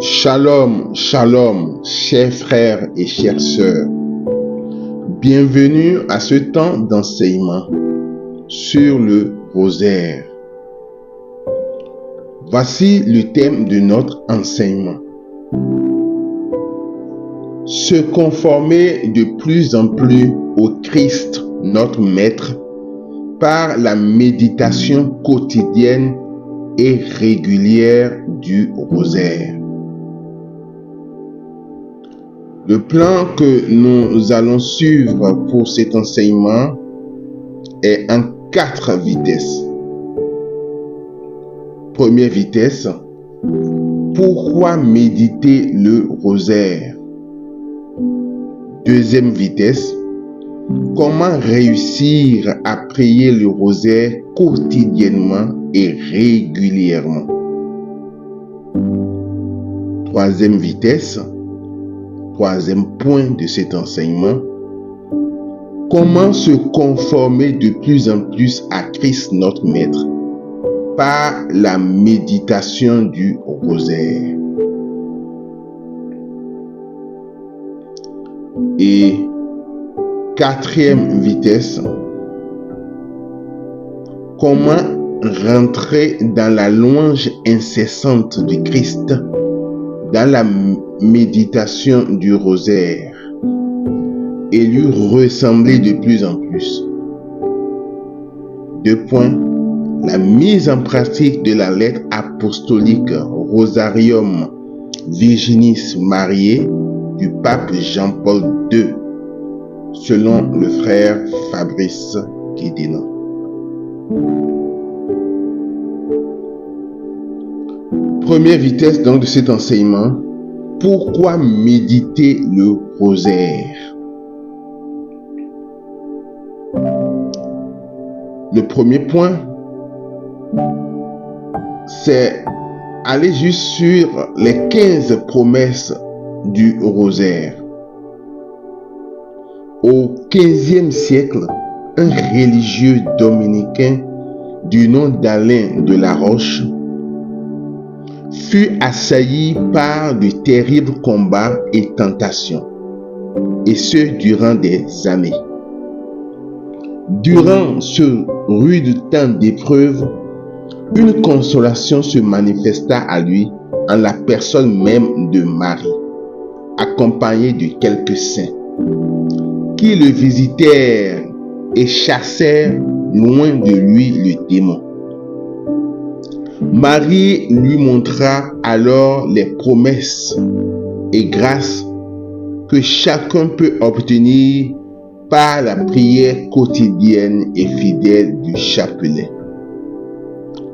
Shalom, shalom, chers frères et chères sœurs. Bienvenue à ce temps d'enseignement sur le rosaire. Voici le thème de notre enseignement. Se conformer de plus en plus au Christ, notre Maître, par la méditation quotidienne et régulière du rosaire. Le plan que nous allons suivre pour cet enseignement est en 4 vitesses. Première vitesse, pourquoi méditer le rosaire? Deuxième vitesse, comment réussir à prier le rosaire quotidiennement et régulièrement? Troisième vitesse, troisième point de cet enseignement, comment se conformer de plus en plus à Christ notre Maître par la méditation du rosaire. Et quatrième vitesse, comment rentrer dans la louange incessante du Christ dans la méditation du rosaire et lui ressembler de plus en plus. 2 points. La mise en pratique de la lettre apostolique Rosarium Virginis Mariae du pape Jean-Paul II, selon le frère Fabrice Guédénan. Première vitesse donc de cet enseignement, pourquoi méditer le rosaire? Le premier point, c'est aller juste sur les 15 promesses du rosaire. Au XVe siècle, un religieux dominicain du nom d'Alain de la Roche fut assailli par de terribles combats et tentations, et ce durant des années. Durant ce rude temps d'épreuve, une consolation se manifesta à lui en la personne même de Marie, accompagnée de quelques saints, qui le visitèrent et chassèrent loin de lui le démon. Marie lui montra alors les promesses et grâces que chacun peut obtenir par la prière quotidienne et fidèle du chapelet.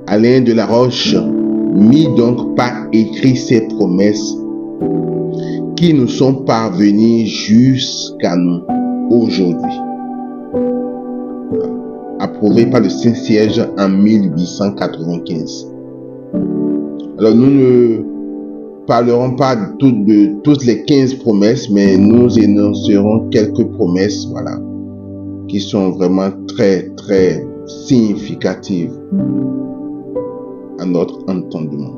Alain de la Roche mit donc par écrit ces promesses qui nous sont parvenues jusqu'à nous aujourd'hui. Approuvé par le Saint-Siège en 1895. Alors nous ne parlerons pas de toutes les 15 promesses, mais nous énoncerons quelques promesses, qui sont vraiment très, très significatives à notre entendement.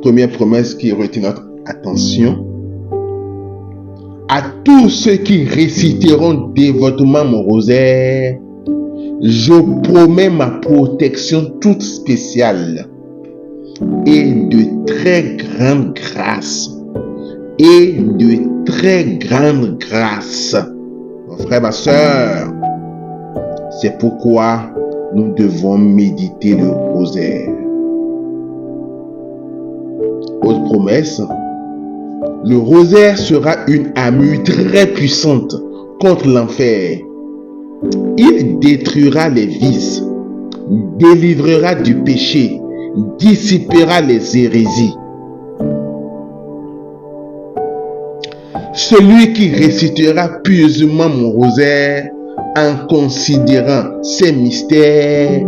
Première promesse qui retient notre attention. À tous ceux qui réciteront dévotement mon rosaire, je promets ma protection toute spéciale et de très grande grâce. Et de très grande grâce. Mon frère, ma soeur, c'est pourquoi nous devons méditer le rosaire. Autre promesse, le rosaire sera une armure très puissante contre l'enfer. Il détruira les vices, délivrera du péché, dissipera les hérésies. Celui qui récitera pieusement mon rosaire en considérant ces mystères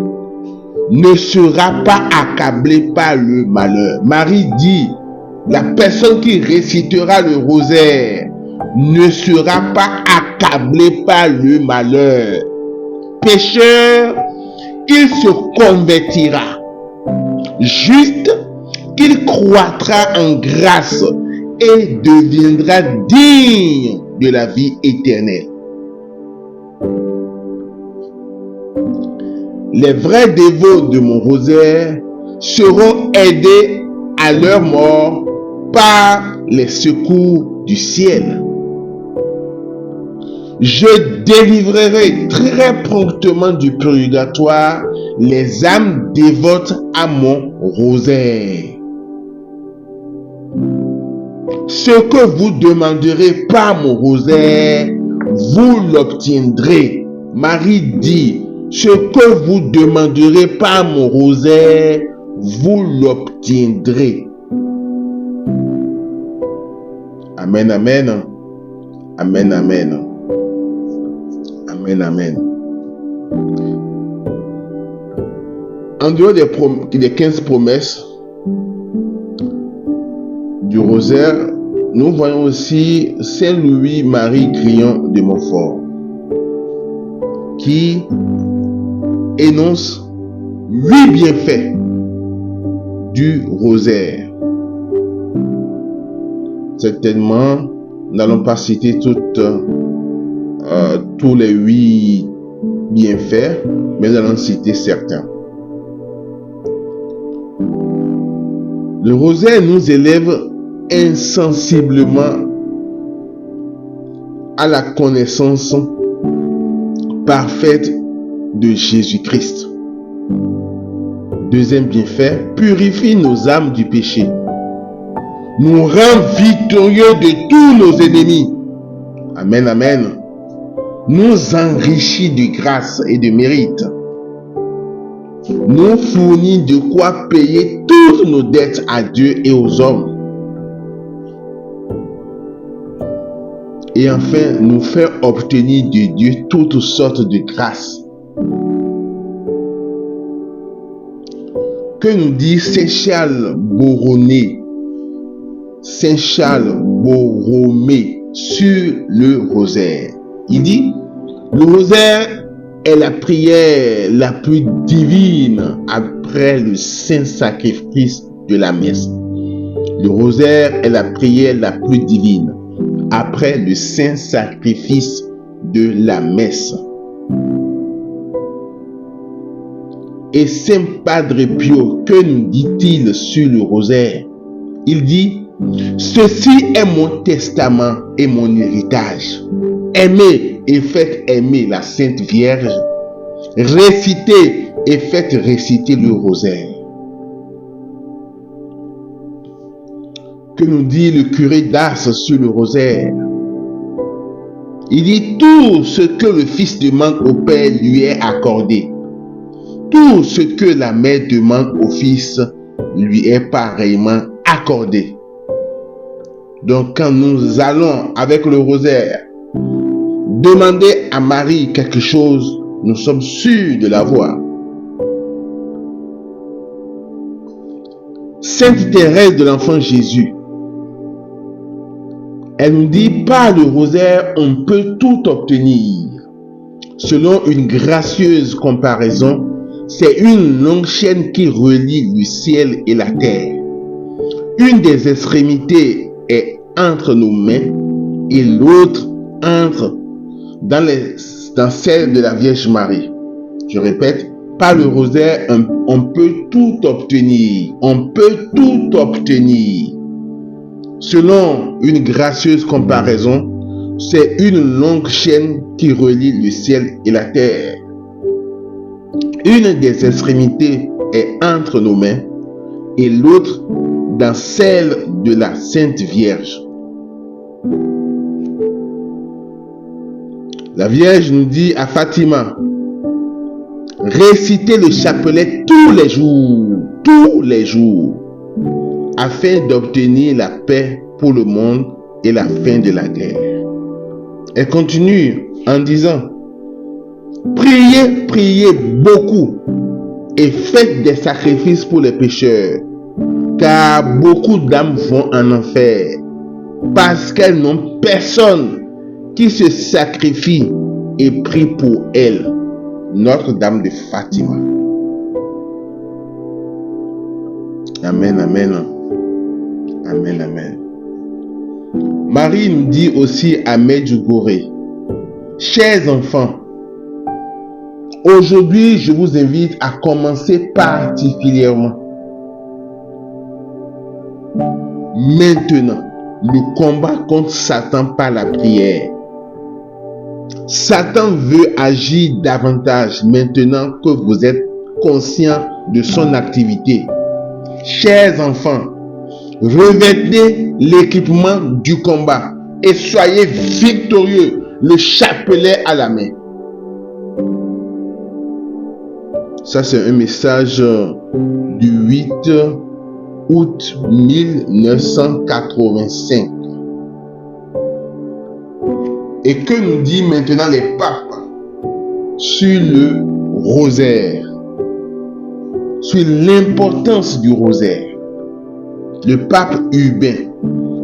ne sera pas accablé par le malheur. Marie dit, la personne qui récitera le rosaire ne sera pas accablé par le malheur. Pécheur, il se convertira. Juste, qu'il croîtra en grâce et deviendra digne de la vie éternelle. Les vrais dévots de mon rosaire seront aidés à leur mort par les secours du ciel. Je délivrerai très promptement du purgatoire les âmes dévotes à mon rosaire. Ce que vous demanderez par mon rosaire, vous l'obtiendrez. Marie dit, ce que vous demanderez par mon rosaire, vous l'obtiendrez. Amen, amen. Amen, amen. Amen, amen. En dehors des 15 promesses du rosaire, nous voyons aussi Saint Louis-Marie Grillon de Montfort qui énonce 8 bienfaits du rosaire. Certainement, nous n'allons pas citer tous les 8 bienfaits, mais nous allons citer certains. Le rosaire nous élève insensiblement à la connaissance parfaite de Jésus-Christ. Deuxième bienfait, purifie nos âmes du péché, nous rend victorieux de tous nos ennemis. Amen, amen. Nous enrichit de grâce et de mérite, nous fournit de quoi payer toutes nos dettes à Dieu et aux hommes. Et enfin, nous fait obtenir de Dieu toutes sortes de grâces. Que nous dit Saint Charles Borromée, Saint Charles Borromée sur le rosaire? Il dit, le rosaire est la prière la plus divine après le saint sacrifice de la messe. Le rosaire est la prière la plus divine après le saint sacrifice de la messe. Et Saint Padre Pio, que nous dit-il sur le rosaire? Il dit, ceci est mon testament et mon héritage. Aimez et faites aimer la Sainte Vierge. Récitez et faites réciter le rosaire. Que nous dit le curé d'Ars sur le rosaire? Il dit, tout ce que le Fils demande au Père lui est accordé. Tout ce que la mère demande au Fils lui est pareillement accordé. Donc quand nous allons avec le rosaire demander à Marie quelque chose, nous sommes sûrs de l'avoir. Sainte Thérèse de l'Enfant Jésus, elle nous dit, par le rosaire, on peut tout obtenir. Selon une gracieuse comparaison, c'est une longue chaîne qui relie le ciel et la terre. Une des extrémités est entre nos mains et l'autre entre dans celle de la Vierge Marie. Je répète, par le rosaire, on peut tout obtenir. On peut tout obtenir. Selon une gracieuse comparaison, c'est une longue chaîne qui relie le ciel et la terre. Une des extrémités est entre nos mains et l'autre dans celle de la Sainte Vierge. La Vierge nous dit à Fatima, récitez le chapelet tous les jours, afin d'obtenir la paix pour le monde et la fin de la guerre. Elle continue en disant, priez beaucoup et faites des sacrifices pour les pécheurs, car beaucoup d'âmes vont en enfer, parce qu'elles n'ont personne qui se sacrifie et prie pour elles. Notre-Dame de Fatima. Amen, amen. Marie nous dit aussi à Medjugorje, chers enfants, aujourd'hui je vous invite à commencer particulièrement maintenant le combat contre Satan par la prière. Satan veut agir davantage maintenant que vous êtes conscient de son activité. Chers enfants, revêtez l'équipement du combat et soyez victorieux, le chapelet à la main. Ça, c'est un message du 8 août 1985. Et que nous dit maintenant les papes sur le rosaire, sur l'importance du rosaire? Le pape Urbain,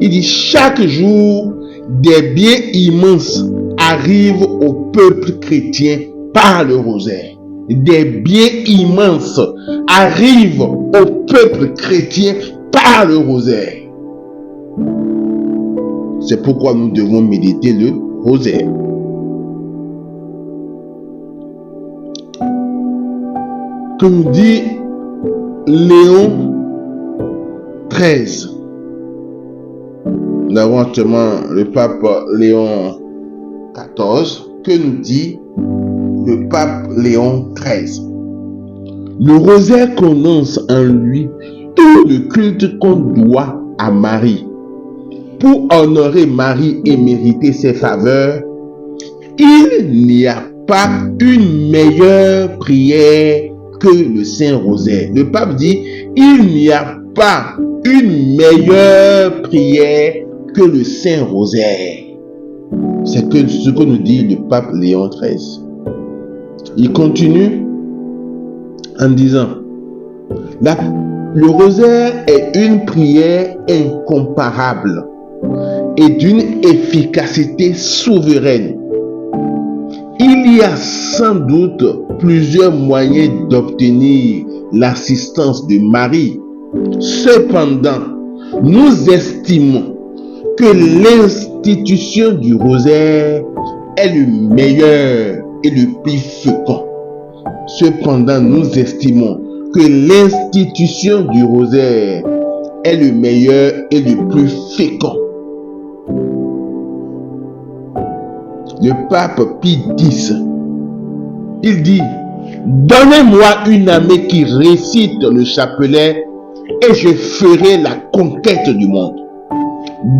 il dit chaque jour des biens immenses arrivent au peuple chrétien par le rosaire. Des biens immenses arrivent au peuple chrétien par le rosaire. C'est pourquoi nous devons méditer le rosaire. Que nous dit Léon XIII. Nous avons actuellement le pape Léon XIV. Que nous dit le pape Léon XIII? Le rosaire condense en lui tout le culte qu'on doit à Marie. Pour honorer Marie et mériter ses faveurs, il n'y a pas une meilleure prière que le Saint-Rosaire. Le pape dit, il n'y a pas une meilleure prière que le Saint-Rosaire. C'est ce que nous dit le pape Léon XIII. Il continue en disant, le rosaire est une prière incomparable et d'une efficacité souveraine. Il y a sans doute plusieurs moyens d'obtenir l'assistance de Marie. Cependant, nous estimons que l'institution du rosaire est le meilleur et le plus fécond. Cependant, nous estimons que l'institution du rosaire est le meilleur et le plus fécond. Le pape Pie X, il dit, donnez-moi une armée qui récite le chapelet et je ferai la conquête du monde.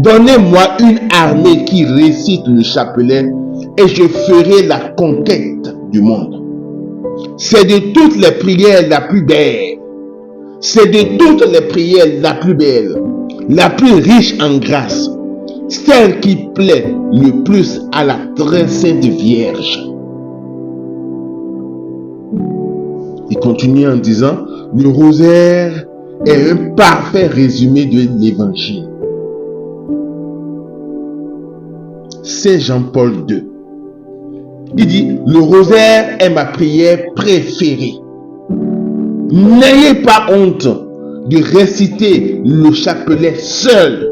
Donnez-moi une armée qui récite le chapelet et je ferai la conquête du monde. C'est de toutes les prières la plus belle. C'est de toutes les prières la plus belle, la plus riche en grâce, celle qui plaît le plus à la très sainte Vierge. Il continue en disant, le rosaire est un parfait résumé de l'évangile. Saint Jean-Paul II, il dit, le rosaire est ma prière préférée. N'ayez pas honte de réciter le chapelet seul,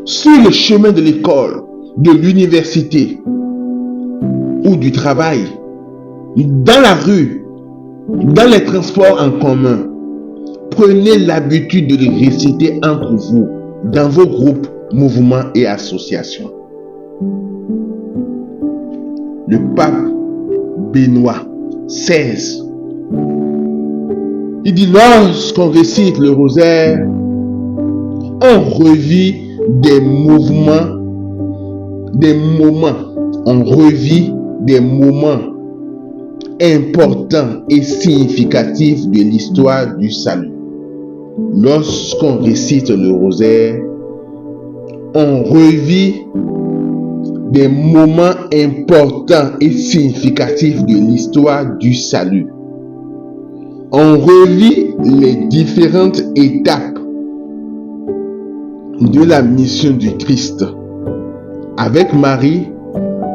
sur le chemin de l'école, de l'université ou du travail, dans la rue, dans les transports en commun. Prenez l'habitude de le réciter entre vous, dans vos groupes, mouvements et associations. Le pape Benoît XVI, il dit, lorsqu'on récite le rosaire, on revit on revit des moments importants et significatifs de l'histoire du salut. Lorsqu'on récite le rosaire, on revit des moments importants et significatifs de l'histoire du salut. On revit les différentes étapes de la mission du Christ. Avec Marie,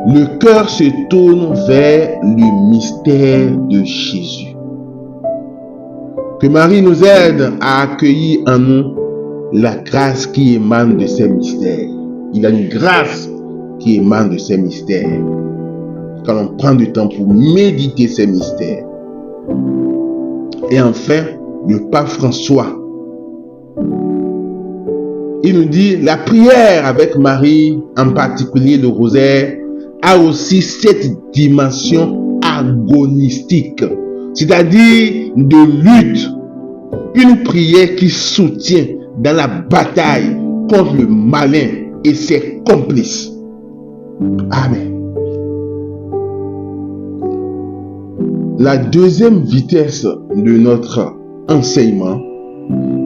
le cœur se tourne vers le mystère de Jésus. Que Marie nous aide à accueillir en nous la grâce qui émane de ces mystères. Il y a une grâce qui émane de ces mystères. Quand on prend du temps pour méditer ces mystères. Et enfin, le pape François, il nous dit, la prière avec Marie, en particulier le rosaire, a aussi cette dimension agonistique, c'est-à-dire de lutte, une prière qui soutient dans la bataille contre le malin et ses complices. Amen. La deuxième vitesse de notre enseignement,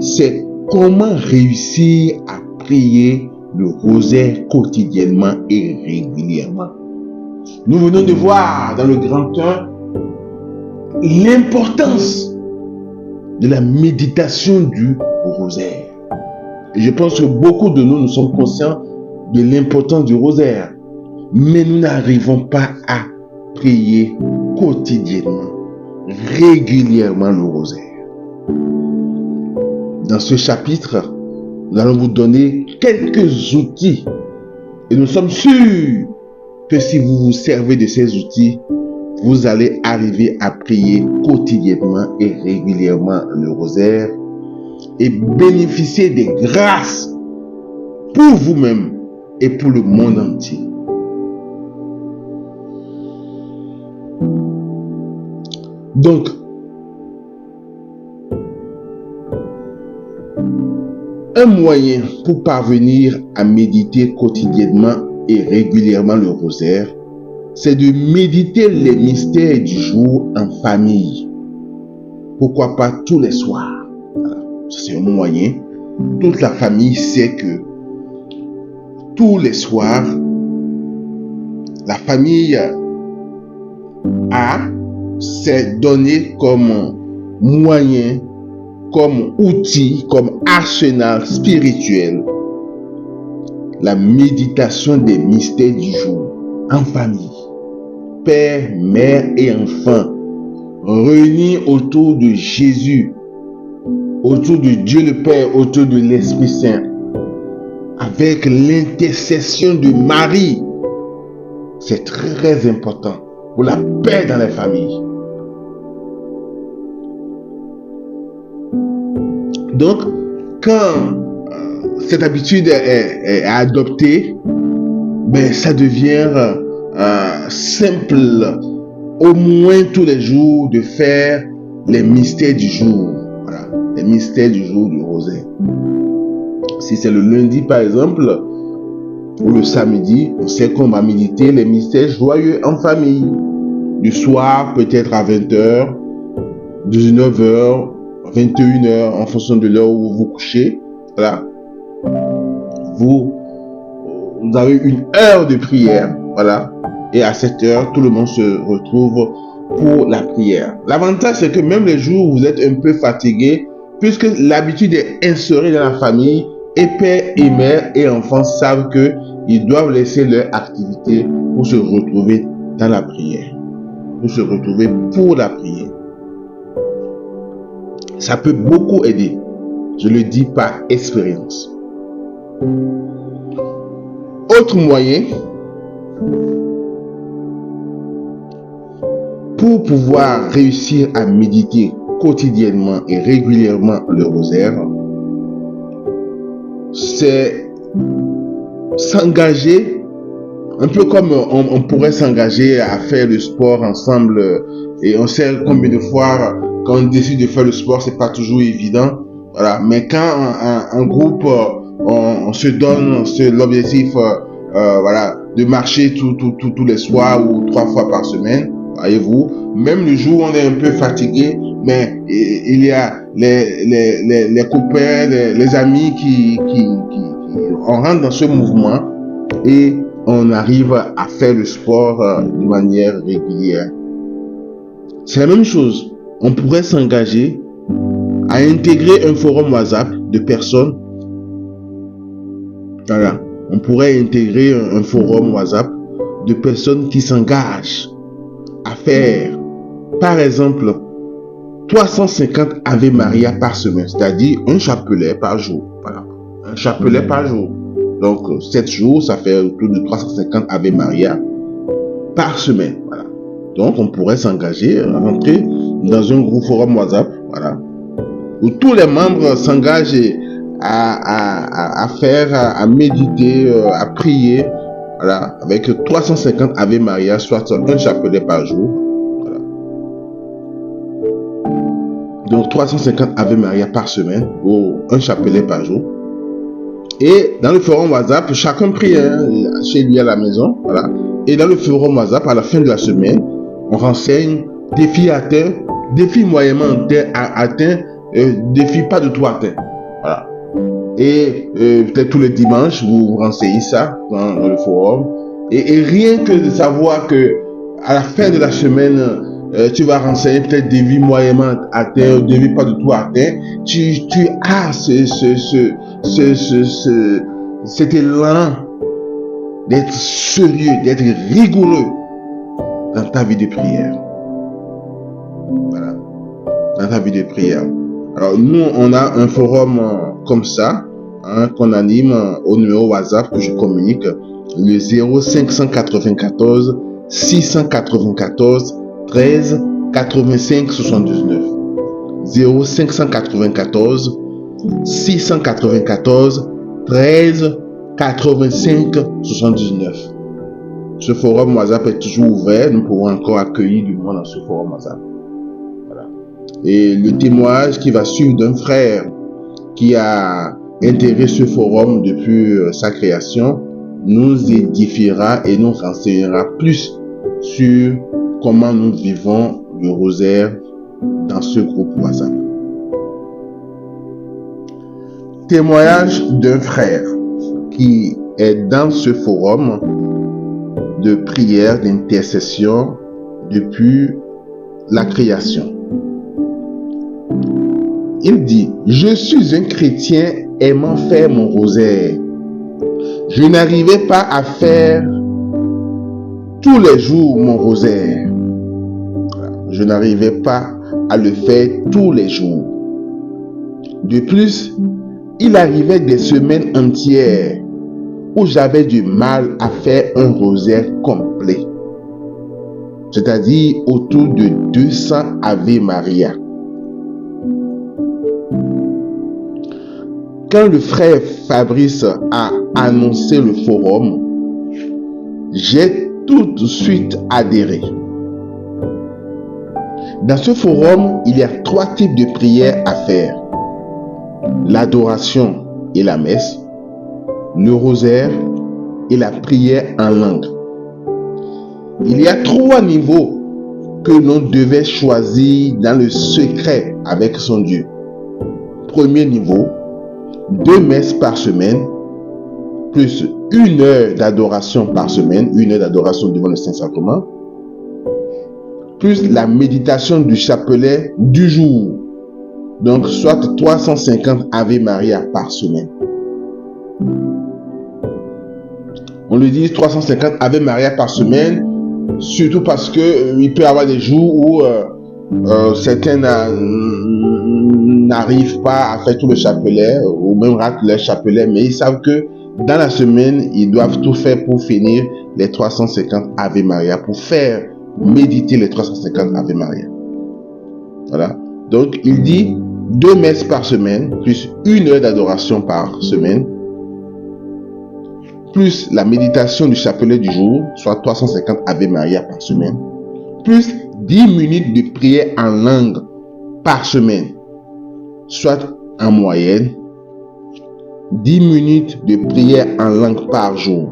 c'est comment réussir à prier le rosaire quotidiennement et régulièrement. Nous venons de voir dans le grand 1 l'importance de la méditation du rosaire. Et je pense que beaucoup de nous sommes conscients de l'importance du rosaire, mais nous n'arrivons pas à prier quotidiennement, régulièrement le rosaire. Dans ce chapitre, nous allons vous donner quelques outils et nous sommes sûrs que si vous vous servez de ces outils, vous allez arriver à prier quotidiennement et régulièrement le rosaire et bénéficier des grâces pour vous-même et pour le monde entier. Donc, un moyen pour parvenir à méditer quotidiennement et régulièrement le rosaire, c'est de méditer les mystères du jour en famille. Pourquoi pas tous les soirs? Voilà. C'est un moyen. Toute la famille sait que tous les soirs, la famille s'est donné comme moyen, comme outil, comme arsenal spirituel, la méditation des mystères du jour en famille. Père, mère et enfants, réunis autour de Jésus, autour de Dieu le Père, autour de l'Esprit Saint, avec l'intercession de Marie. C'est très important pour la paix dans les familles. Donc, quand cette habitude est adoptée, ça devient simple, au moins tous les jours, de faire les mystères du jour. Voilà, les mystères du jour du rosaire. Si c'est le lundi, par exemple, ou le samedi, on sait qu'on va méditer les mystères joyeux en famille. Du soir, peut-être à 20h, 19h, 21h, en fonction de l'heure où vous vous couchez. Voilà. Vous avez une heure de prière. Voilà. Et à cette heure, tout le monde se retrouve pour la prière. L'avantage, c'est que même les jours où vous êtes un peu fatigué, puisque l'habitude est instaurée dans la famille, et père et mère et enfants savent qu'ils doivent laisser leur activité pour se retrouver dans la prière. Pour se retrouver pour la prière. Ça peut beaucoup aider. Je le dis par expérience. Autre moyen pour pouvoir réussir à méditer quotidiennement et régulièrement le rosaire, c'est s'engager, un peu comme on pourrait s'engager à faire le sport ensemble. Et on sait combien de fois, quand on décide de faire le sport, c'est pas toujours évident. Voilà. Mais quand un groupe, on se donne l'objectif, voilà, de marcher tous les soirs ou 3 fois par semaine, voyez-vous, même le jour où on est un peu fatigué, mais il y a les copains, les amis on rentre dans ce mouvement et on arrive à faire le sport de manière régulière. C'est la même chose. On pourrait s'engager à intégrer un forum WhatsApp de personnes. Voilà. On pourrait intégrer un forum WhatsApp de personnes qui s'engagent à faire, par exemple, 350 Ave Maria par semaine, c'est-à-dire un chapelet par jour. Voilà. Un chapelet par jour. Donc 7 jours, ça fait autour de 350 Ave Maria par semaine. Voilà. Donc on pourrait s'engager à rentrer dans un groupe forum WhatsApp, voilà, où tous les membres s'engagent à faire, à méditer, à prier, voilà, avec 350 Ave Maria, soit un chapelet par jour. Voilà. Donc 350 Ave Maria par semaine ou un chapelet par jour. Et dans le forum WhatsApp, chacun prie chez lui à la maison. Voilà. Et dans le forum WhatsApp, à la fin de la semaine, on renseigne défi atteint, défi moyennement atteint, défi pas de tout atteint. Voilà. Et peut-être tous les dimanches, vous vous renseignez ça dans le forum. Et rien que de savoir que à la fin de la semaine, tu vas renseigner peut-être des vies moyennement atteintes, des vies pas de tout atteintes, tu as cet élan d'être sérieux, d'être rigoureux dans ta vie de prière. Voilà. Dans ta vie de prière. Alors nous, on a un forum comme ça, hein, qu'on anime au numéro WhatsApp que je communique, le 0594 694 13 85 79. 0594 694 13 85 79. Ce forum WhatsApp est toujours ouvert. Nous pouvons encore accueillir du monde dans ce forum WhatsApp. Voilà. Et le témoignage qui va suivre d'un frère qui a intégré ce forum depuis sa création nous édifiera et nous renseignera plus sur comment nous vivons le rosaire dans ce groupe WhatsApp. Témoignage d'un frère qui est dans ce forum de prière, d'intercession depuis la création. Il dit: je suis un chrétien aimant faire mon rosaire. Je n'arrivais pas à faire tous les jours mon rosaire. Je n'arrivais pas à le faire tous les jours. De plus, il arrivait des semaines entières où j'avais du mal à faire un rosaire complet. C'est-à-dire autour de 200 Ave Maria. Quand le frère Fabrice a annoncé le forum, j'ai tout de suite adhéré. Dans ce forum, il y a 3 types de prières à faire: l'adoration et la messe, le rosaire et la prière en langue. Il y a 3 niveaux que l'on devait choisir dans le secret avec son Dieu. Premier niveau, 2 messes par semaine, plus 1 heure d'adoration par semaine, 1 heure d'adoration devant le Saint-Sacrement, plus la méditation du chapelet du jour. Donc, soit 350 Ave Maria par semaine. On le dit 350 Ave Maria par semaine, surtout parce que il peut y avoir des jours où certains n'arrivent pas à faire tout le chapelet, ou même ratent leur chapelet, mais ils savent que dans la semaine, ils doivent tout faire pour finir les 350 Ave Maria, pour faire méditer les 350 Ave Maria. Voilà. Donc, il dit 2 messes par semaine, plus 1 heure d'adoration par semaine, plus la méditation du chapelet du jour, soit 350 Ave Maria par semaine, plus 10 minutes de prière en langue par semaine, soit en moyenne 10 minutes de prière en langue par jour.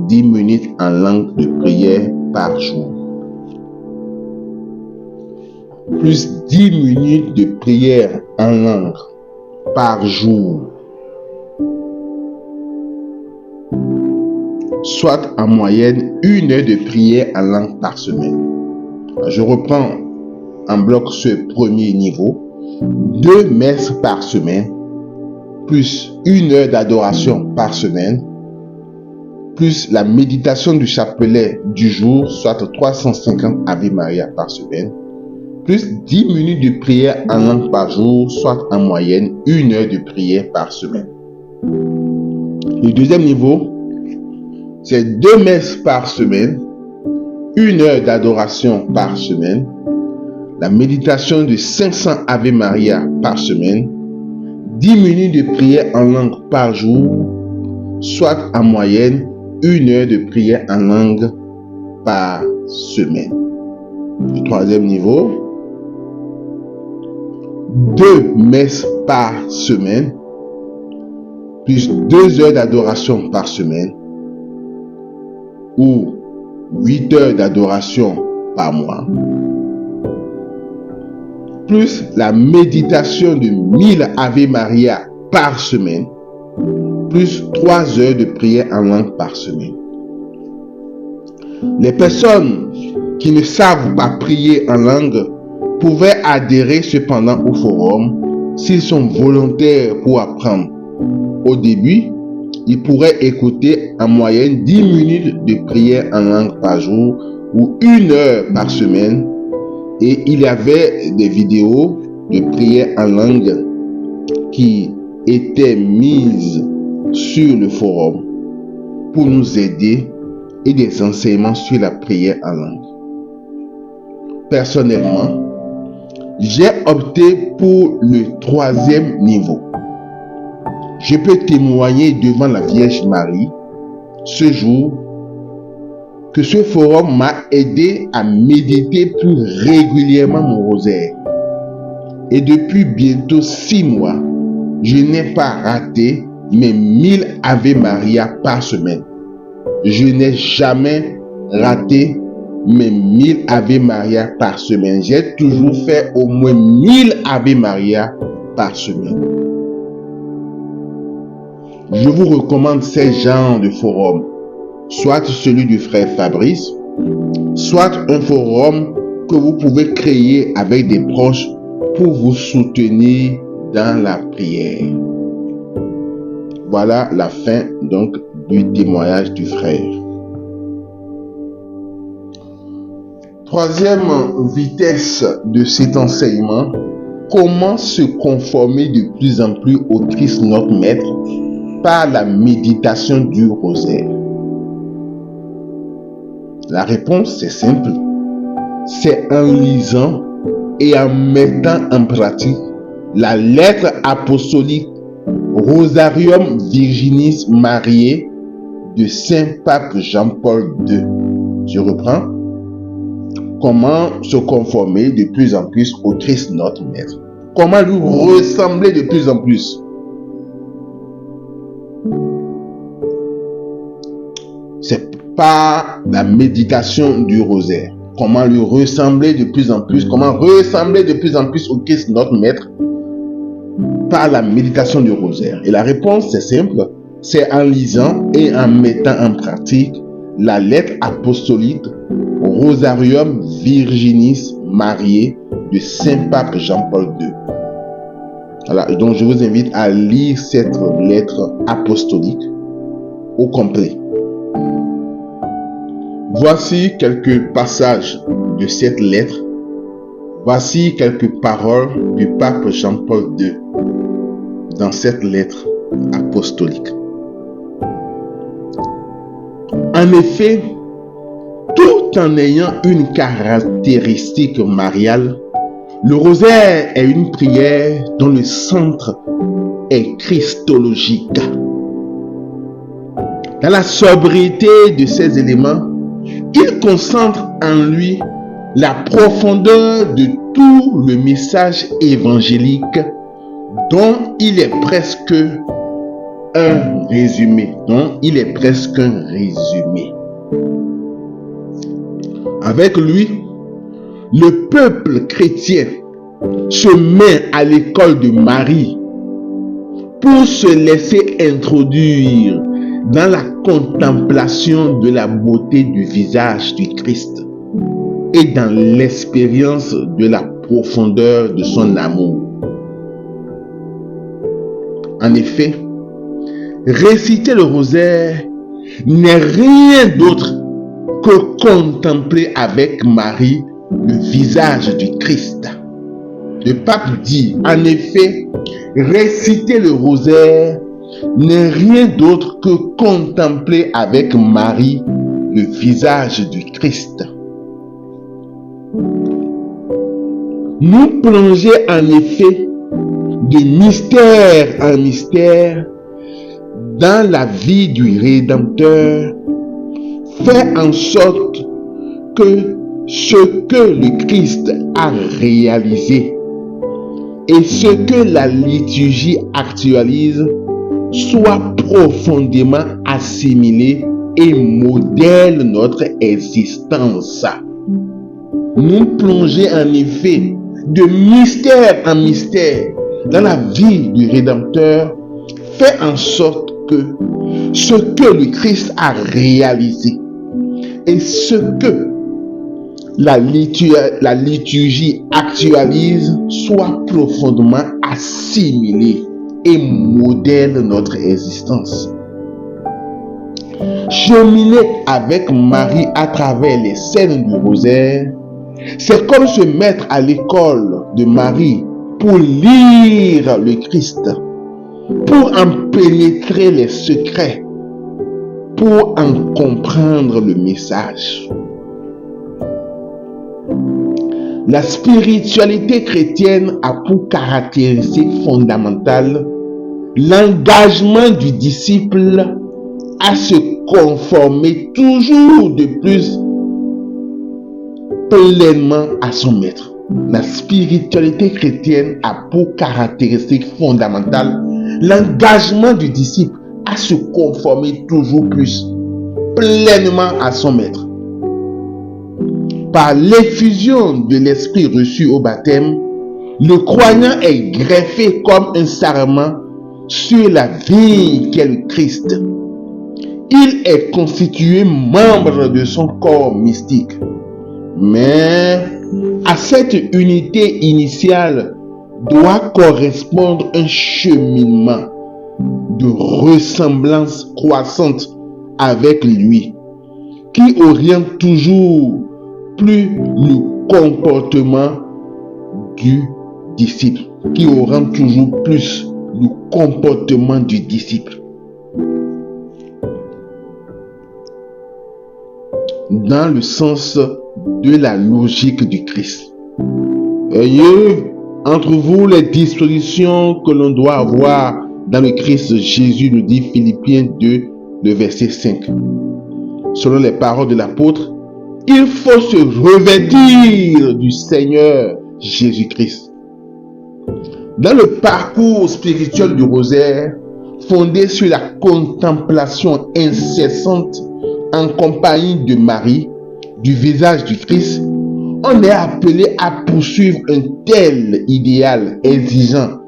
10 minutes en langue de prière par jour. Plus 10 minutes de prière en langue par jour. Soit en moyenne 1 heure de prière en langue par semaine. Je reprends en bloc ce premier niveau. 2 messes par semaine, plus 1 heure d'adoration par semaine, plus la méditation du chapelet du jour, soit 350 Ave Maria par semaine, plus 10 minutes de prière en langue par jour, soit en moyenne 1 heure de prière par semaine. Le deuxième niveau, c'est 2 messes par semaine, 1 heure d'adoration par semaine, la méditation de 500 Ave Maria par semaine, 10 minutes de prière en langue par jour, soit en moyenne 1 heure de prière en langue par semaine. Le troisième niveau, 2 messes par semaine, plus 2 heures d'adoration par semaine, ou 8 heures d'adoration par mois, plus la méditation de 1000 Ave Maria par semaine, plus 3 heures de prière en langue par semaine. Les personnes qui ne savent pas prier en langue pouvaient adhérer cependant au forum s'ils sont volontaires pour apprendre. Au début, ils pourraient écouter en moyenne 10 minutes de prière en langue par jour ou 1 heure par semaine, et il y avait des vidéos de prière en langue qui étaient mises sur le forum pour nous aider et des enseignements sur la prière en langue. Personnellement, j'ai opté pour le 3e niveau. Je peux témoigner devant la Vierge Marie ce jour que ce forum m'a aidé à méditer plus régulièrement mon rosaire. Et depuis bientôt 6 mois, je n'ai pas raté mes 1000 Ave Maria par semaine. Je n'ai jamais raté mes 1000 Ave Maria par semaine. J'ai toujours fait au moins 1000 Ave Maria par semaine. Je vous recommande ces genres de forums, soit celui du frère Fabrice, soit un forum que vous pouvez créer avec des proches pour vous soutenir dans la prière. Voilà la fin donc du témoignage du frère. Troisième vitesse de cet enseignement, comment se conformer de plus en plus au Christ notre Maître par la méditation du rosaire. La réponse est simple. C'est en lisant et en mettant en pratique la lettre apostolique Rosarium Virginis Mariae de Saint Pape Jean-Paul II. Je reprends. Comment se conformer de plus en plus au Christ notre Maître? Comment lui ressembler de plus en plus? C'est par la méditation du rosaire. Comment lui ressembler de plus en plus? Comment ressembler de plus en plus au Christ notre Maître? Par la méditation du rosaire. Et la réponse c'est simple. C'est en lisant et en mettant en pratique la lettre apostolique Rosarium Virginis Mariae de Saint Pape Jean-Paul II. Voilà, donc je vous invite à lire cette lettre apostolique au complet. Voici quelques passages de cette lettre. Voici quelques paroles du Pape Jean-Paul II dans cette lettre apostolique. En effet, tout en ayant une caractéristique mariale, le rosaire est une prière dont le centre est christologique. Dans la sobriété de ces éléments, il concentre en lui la profondeur de tout le message évangélique dont il est presque un résumé. Avec lui, le peuple chrétien se met à l'école de Marie pour se laisser introduire dans la contemplation de la beauté du visage du Christ et dans l'expérience de la profondeur de son amour. En effet, réciter le rosaire n'est rien d'autre que contempler avec Marie le visage du Christ. Le pape dit, en effet, réciter le rosaire n'est rien d'autre que contempler avec Marie le visage du Christ. Nous plonger en effet de mystère en mystère dans la vie du Rédempteur fait en sorte que ce que le Christ a réalisé et ce que la liturgie actualise soit profondément assimilé et modèle notre existence. Nous plonger en effet de mystère en mystère dans la vie du Rédempteur fait en sorte que ce que le Christ a réalisé et ce que la liturgie actualise soit profondément assimilé et modèle notre existence. Cheminer avec Marie à travers les scènes du rosaire, c'est comme se mettre à l'école de Marie pour lire le Christ, pour en pénétrer les secrets, pour en comprendre le message. La spiritualité chrétienne a pour caractéristique fondamentale l'engagement du disciple à se conformer toujours de plus pleinement à son maître. La spiritualité chrétienne a pour caractéristique fondamentale l'engagement du disciple à se conformer toujours plus pleinement à son maître. Par l'effusion de l'esprit reçu au baptême, le croyant est greffé comme un sarment sur la vie qu'est le Christ. Il est constitué membre de son corps mystique. Mais à cette unité initiale doit correspondre un cheminement de ressemblance croissante avec lui, qui oriente toujours plus le comportement du disciple, dans le sens de la logique du Christ. Ayez entre vous les dispositions que l'on doit avoir dans le Christ Jésus, nous dit Philippiens 2, le verset 5. Selon les paroles de l'apôtre, il faut se revêtir du Seigneur Jésus-Christ. Dans le parcours spirituel du rosaire, fondé sur la contemplation incessante en compagnie de Marie, du visage du Christ, on est appelé à poursuivre un tel idéal exigeant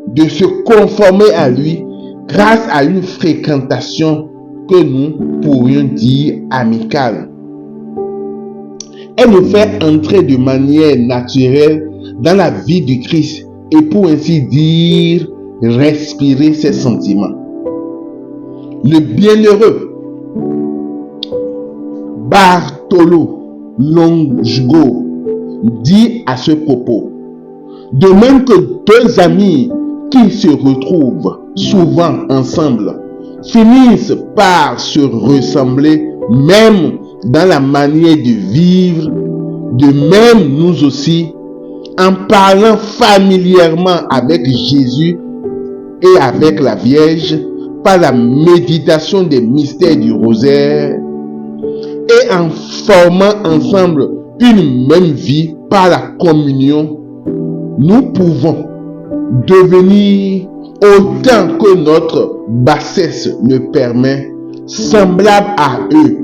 de se conformer à lui grâce à une fréquentation que nous pourrions dire amicale. Elle nous fait entrer de manière naturelle dans la vie du Christ et pour ainsi dire respirer ses sentiments. Le bienheureux Bartholo Longo dit à ce propos: de même que deux amis qui se retrouvent souvent ensemble finissent par se ressembler même dans la manière de vivre, de même nous aussi, en parlant familièrement avec Jésus et avec la Vierge par la méditation des mystères du rosaire et en formant ensemble une même vie par la communion, nous pouvons devenir, autant que notre bassesse le permet, semblables à eux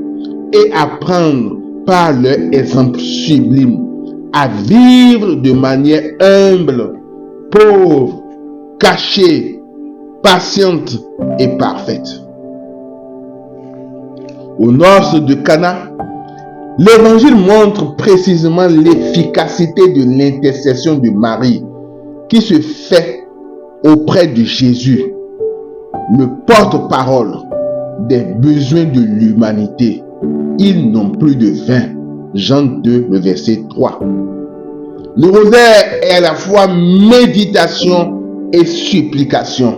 et apprendre par leur exemple sublime à vivre de manière humble, pauvre, cachée, patiente et parfaite. Aux noces de Cana, l'Évangile montre précisément l'efficacité de l'intercession de Marie qui se fait auprès de Jésus, le porte-parole des besoins de l'humanité. Ils n'ont plus de vin. Jean 2, le verset 3. Le rosaire est à la fois méditation et supplication.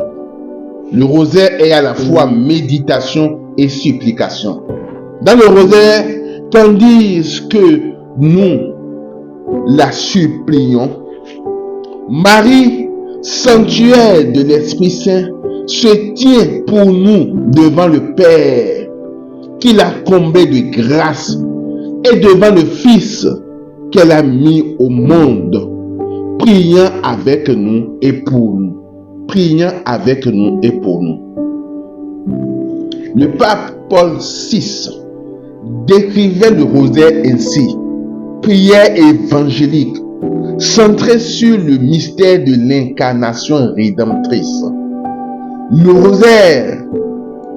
Le rosaire est à la fois méditation et supplication. Dans le rosaire, tandis que nous la supplions, Marie, sanctuaire de l'Esprit Saint, se tient pour nous devant le Père, qui l'a comblé de grâce, et devant le Fils qu'elle a mis au monde, priant avec nous et pour nous. Priant avec nous et pour nous. Le pape Paul VI décrivait le rosaire ainsi: prière évangélique centrée sur le mystère de l'incarnation rédemptrice. Le rosaire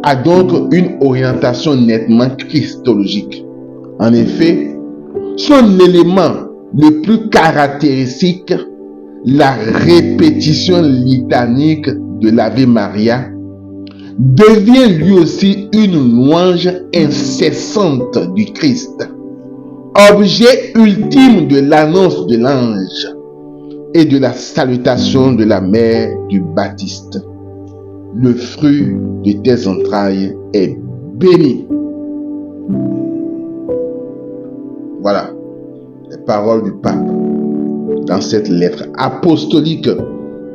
a donc une orientation nettement christologique. En effet, son élément le plus caractéristique, la répétition litanique de l'Ave Maria, devient lui aussi une louange incessante du Christ, objet ultime de l'annonce de l'ange et de la salutation de la mère du Baptiste. Le fruit de tes entrailles est béni. Voilà les paroles du pape dans cette lettre apostolique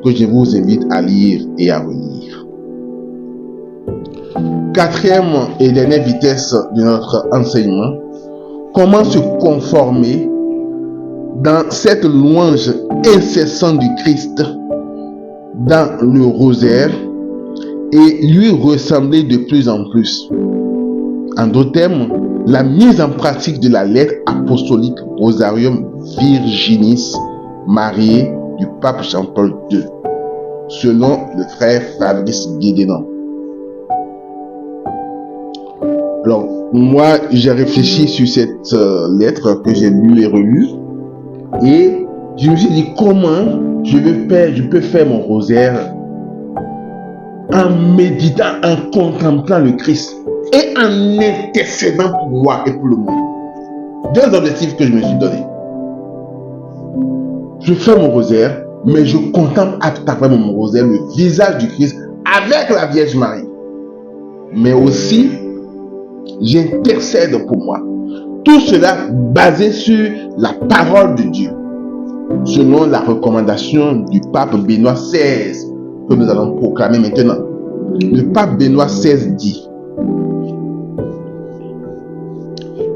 que je vous invite à lire et à relire. Quatrième et dernière vitesse de notre enseignement: comment se conformer dans cette louange incessante du Christ dans le rosaire et lui ressembler de plus en plus. En d'autres termes, la mise en pratique de la lettre apostolique Rosarium Virginis Mariae du pape Jean-Paul II, selon le frère Fabrice Guédénan. Alors, moi, j'ai réfléchi sur cette lettre que j'ai lue et relue, et je me suis dit comment je peux faire mon rosaire en méditant, en contemplant le Christ et en intercédant pour moi et pour le monde. Deux objectifs que je me suis donné. Je fais mon rosaire, mais je contemple à travers mon rosaire le visage du Christ avec la Vierge Marie. Mais aussi, j'intercède pour moi. Tout cela basé sur la parole de Dieu, selon la recommandation du pape Benoît XVI, que nous allons proclamer maintenant. Le pape Benoît XVI dit: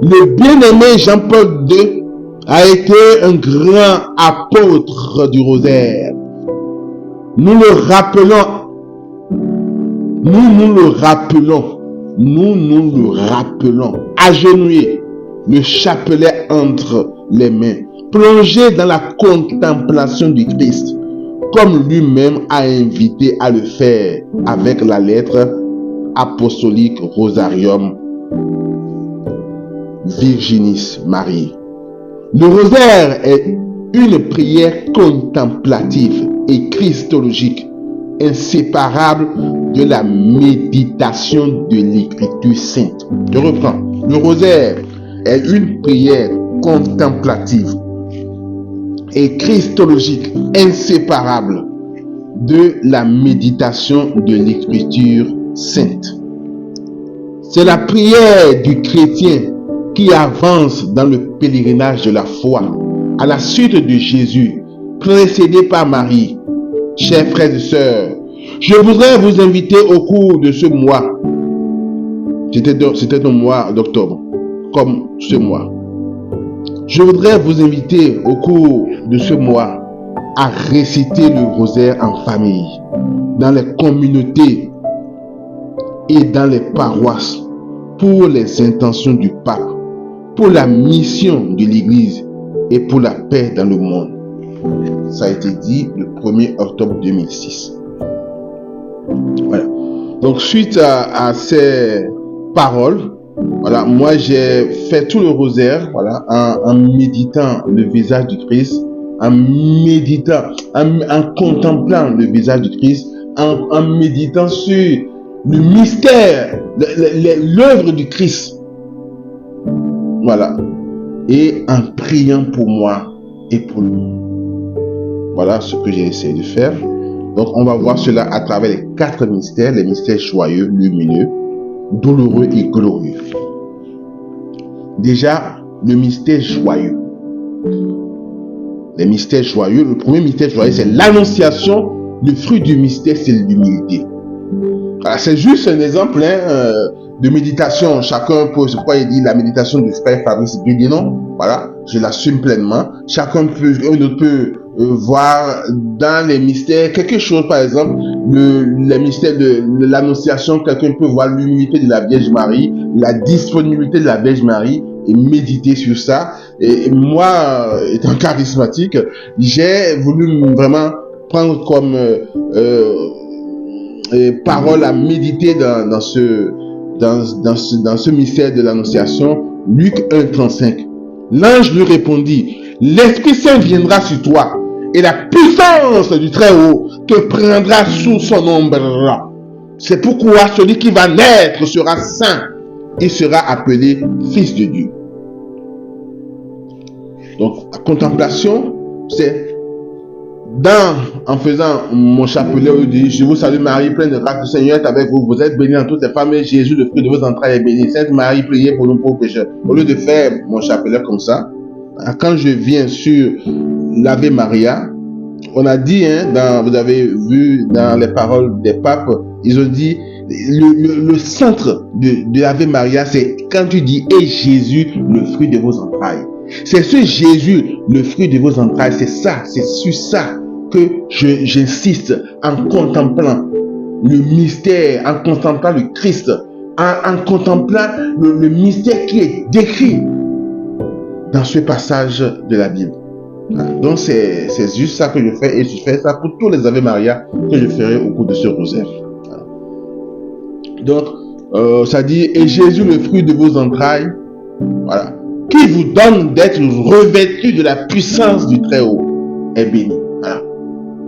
le bien-aimé Jean-Paul II a été un grand apôtre du rosaire. Nous le rappelons, agenouillé, le chapelet entre les mains, plongé dans la contemplation du Christ, comme lui-même a invité à le faire avec la lettre apostolique Rosarium Virginis Mariae. Le rosaire est une prière contemplative et christologique, inséparable de la méditation de l'Écriture sainte. Je reprends. Le rosaire est une prière contemplative et christologique, inséparable de la méditation de l'Écriture sainte. C'est la prière du chrétien qui avance dans le pèlerinage de la foi à la suite de Jésus, précédé par Marie. Chers frères et sœurs, je voudrais vous inviter au cours de ce mois, c'était un mois d'octobre, comme ce mois, je voudrais vous inviter au cours de ce mois à réciter le rosaire en famille, dans les communautés et dans les paroisses, pour les intentions du pape, pour la mission de l'Église et pour la paix dans le monde. Ça a été dit le 1er octobre 2006. Voilà. Donc, suite à ces paroles, voilà, moi j'ai fait tout le rosaire, voilà, en méditant le visage du Christ, en méditant, en contemplant le visage du Christ, en méditant sur le mystère, l'œuvre du Christ. Voilà. Et en priant pour moi et pour lui. Voilà ce que j'ai essayé de faire. Donc, on va voir cela à travers les 4 mystères, les mystères joyeux, lumineux, douloureux et glorieux. Déjà, le mystère joyeux. Les mystères joyeux, le premier mystère joyeux, c'est l'annonciation. Le fruit du mystère, c'est l'humilité. Voilà, c'est juste un exemple de méditation. Chacun peut, c'est pourquoi il dit la méditation du frère Fabrice Guédinon. Voilà, je l'assume pleinement. Chacun peut, voir dans les mystères quelque chose, par exemple, les mystères de l'annonciation, quelqu'un peut voir l'humilité de la Vierge Marie, la disponibilité de la Vierge Marie et méditer sur ça. Et moi, étant charismatique, j'ai voulu vraiment prendre comme parole à méditer dans ce mystère de l'annonciation. Luc 1,35. L'ange lui répondit: l'Esprit Saint viendra sur toi et la puissance du Très-Haut te prendra sous son ombre. C'est pourquoi celui qui va naître sera saint et sera appelé Fils de Dieu. Donc, la contemplation, c'est en faisant mon chapelet, on dit: je vous salue Marie, pleine de grâce, le Seigneur est avec vous. Vous êtes bénie dans toutes les femmes et Jésus, le fruit de vos entrailles, est béni. Sainte Marie, priez pour nous pauvres pécheurs. Au lieu de faire mon chapelet comme ça, quand je viens sur l'Ave Maria, on a dit, vous avez vu dans les paroles des papes, ils ont dit, le centre de l'Ave Maria, c'est quand tu dis: et Jésus, le fruit de vos entrailles. C'est ce Jésus, le fruit de vos entrailles, c'est sur ça que j'insiste en contemplant le mystère, en contemplant le Christ, en contemplant le mystère qui est décrit dans ce passage de la Bible. Donc c'est juste ça que je fais, et je fais ça pour tous les Ave Maria que je ferai au cours de ce rosaire. Donc ça dit: et Jésus, le fruit de vos entrailles, voilà, qui vous donne d'être revêtu de la puissance du Très-Haut, est béni. Voilà.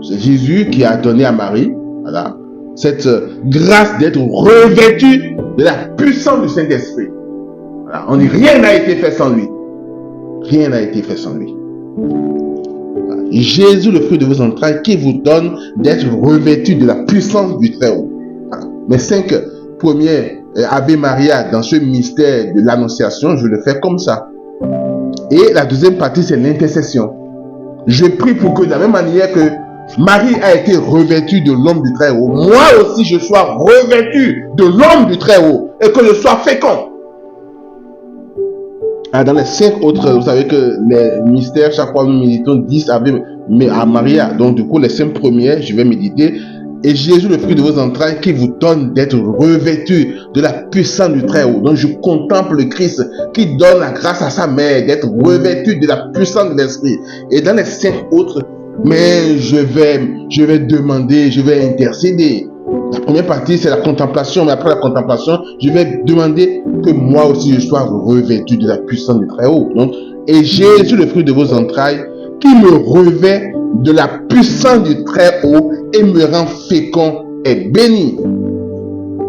C'est Jésus qui a donné à Marie, voilà, cette grâce d'être revêtu de la puissance du Saint-Esprit. Voilà. On dit: rien n'a été fait sans lui. Rien n'a été fait sans lui. Voilà. Jésus, le fruit de vos entrailles, qui vous donne d'être revêtu de la puissance du Très-Haut. Voilà. Mes 5 premiers Ave Maria dans ce mystère de l'annonciation, je le fais comme ça. Et la deuxième partie, c'est l'intercession. Je prie pour que, de la même manière que Marie a été revêtue de l'homme du Très-Haut, moi aussi je sois revêtu de l'homme du Très-Haut et que je sois fécond. Dans les 5 autres, vous savez que les mystères, chaque fois nous méditons 10 à Maria. Donc du coup, les 5 premiers, je vais méditer. Et Jésus, le fruit de vos entrailles, qui vous donne d'être revêtu de la puissance du Très-Haut. Donc je contemple le Christ qui donne la grâce à sa mère d'être revêtu de la puissance de l'Esprit. Et dans les 5 autres, mais je vais demander, je vais intercéder. La première partie, c'est la contemplation, mais après la contemplation, je vais demander que moi aussi je sois revêtu de la puissance du Très-Haut. Donc, et Jésus, le fruit de vos entrailles, qui me revêt de la puissance du Très-Haut et me rend fécond, est béni.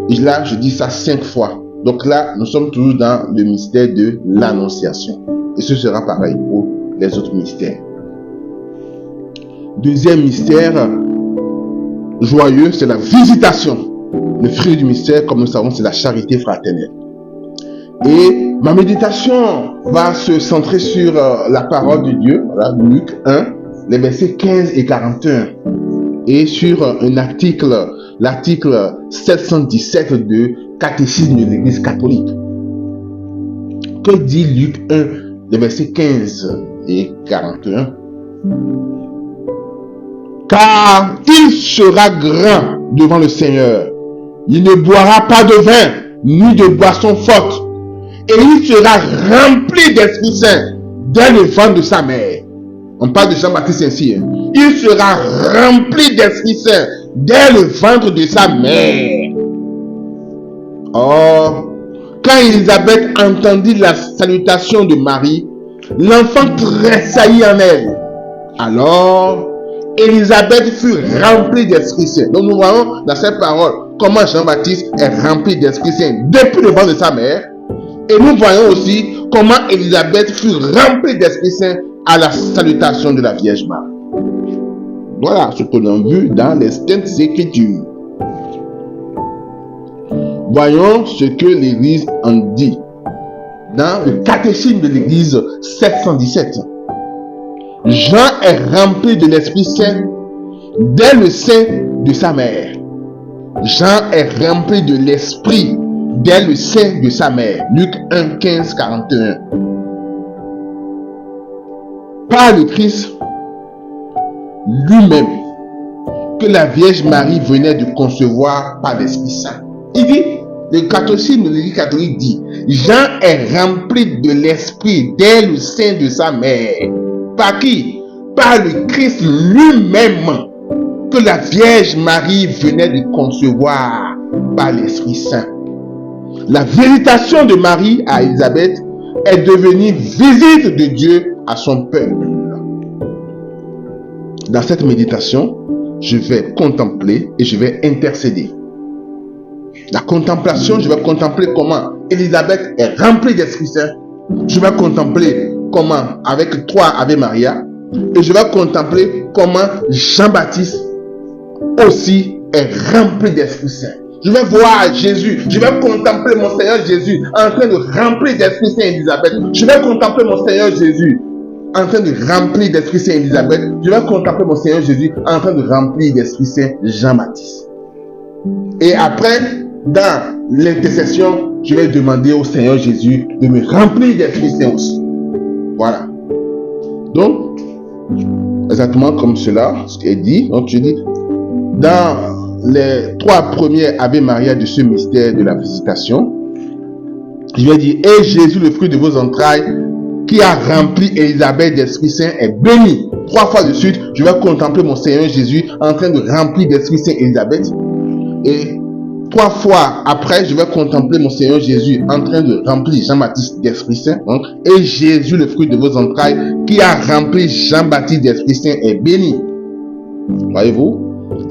Et là, je dis ça 5 fois. Donc là, nous sommes toujours dans le mystère de l'Annonciation. Et ce sera pareil pour les autres mystères. Deuxième mystère joyeux, c'est la visitation. Le fruit du mystère, comme nous savons, c'est la charité fraternelle. Et ma méditation va se centrer sur la parole de Dieu, voilà, Luc 1, les versets 15 et 41. Et sur un article, l'article 717 de Catéchisme de l'Église catholique. Que dit Luc 1, les versets 15 et 41? Car il sera grand devant le Seigneur. Il ne boira pas de vin, ni de boisson forte. Et il sera rempli d'Esprit Saint dès le ventre de sa mère. On parle de Jean-Baptiste ainsi. Il sera rempli d'Esprit Saint dès le ventre de sa mère. Or, quand Élisabeth entendit la salutation de Marie, l'enfant tressaillit en elle. Alors, Élisabeth fut remplie d'Esprit Saint. Donc nous voyons dans cette parole comment Jean-Baptiste est rempli d'Esprit Saint depuis le ventre de sa mère. Et nous voyons aussi comment Élisabeth fut remplie d'Esprit Saint à la salutation de la Vierge Marie. Voilà ce que l'on a vu dans les Saintes Écritures. Voyons ce que l'Église en dit dans le catéchisme de l'Église 717. Jean est rempli de l'Esprit Saint dès le sein de sa mère. Jean est rempli de l'Esprit dès le sein de sa mère. Luc 1, 15, 41. Par le Christ lui-même que la Vierge Marie venait de concevoir par l'Esprit Saint. Il dit, le catéchisme de l'Église catholique dit, Jean est rempli de l'Esprit dès le sein de sa mère. Par qui? Par le Christ lui-même que la Vierge Marie venait de concevoir par l'Esprit Saint. La visitation de Marie à Élisabeth est devenue visite de Dieu à son peuple. Dans cette méditation, je vais contempler et je vais intercéder. La contemplation, je vais contempler comment Élisabeth est remplie d'Esprit Saint. Je vais contempler comment, avec 3 Ave Maria, et je vais contempler comment Jean-Baptiste aussi est rempli d'Esprit Saint. Je vais voir Jésus, je vais contempler mon Seigneur Jésus en train de remplir d'Esprit Saint Élisabeth. Je vais contempler mon Seigneur Jésus en train de remplir d'Esprit Saint Élisabeth. Je vais contempler mon Seigneur Jésus en train de remplir d'Esprit Saint Jean-Baptiste. Et après, dans l'intercession, je vais demander au Seigneur Jésus de me remplir d'Esprit Saint aussi. Voilà. Donc, exactement comme cela, ce qui est dit. Donc, je dis, dans les 3 premiers Ave Maria de ce mystère de la visitation, je vais dire, et Jésus, le fruit de vos entrailles, qui a rempli Élisabeth d'Esprit Saint, est béni. 3 fois de suite, je vais contempler mon Seigneur Jésus en train de remplir d'Esprit Saint Élisabeth. Et 3 fois après, je vais contempler mon Seigneur Jésus en train de remplir Jean-Baptiste d'Esprit Saint. Donc, et Jésus, le fruit de vos entrailles, qui a rempli Jean-Baptiste d'Esprit Saint, est béni. Voyez-vous?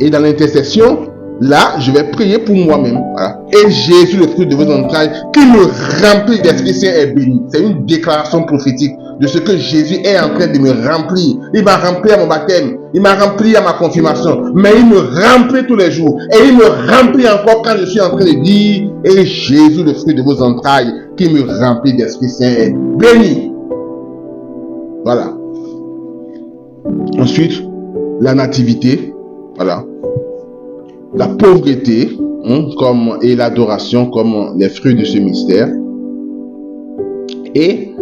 Et dans l'intercession, là, je vais prier pour moi-même. Voilà. Et Jésus, le fruit de vos entrailles, qui me remplit d'Esprit Saint, est béni. C'est une déclaration prophétique de ce que Jésus est en train de me remplir. Il m'a rempli à mon baptême, il m'a rempli à ma confirmation, mais il me remplit tous les jours. Et il me remplit encore quand je suis en train de dire, et Jésus, le fruit de vos entrailles, qui me remplit d'Esprit Saint, est béni. Voilà. Ensuite, la nativité. Voilà. La pauvreté, et l'adoration comme les fruits de ce mystère. Et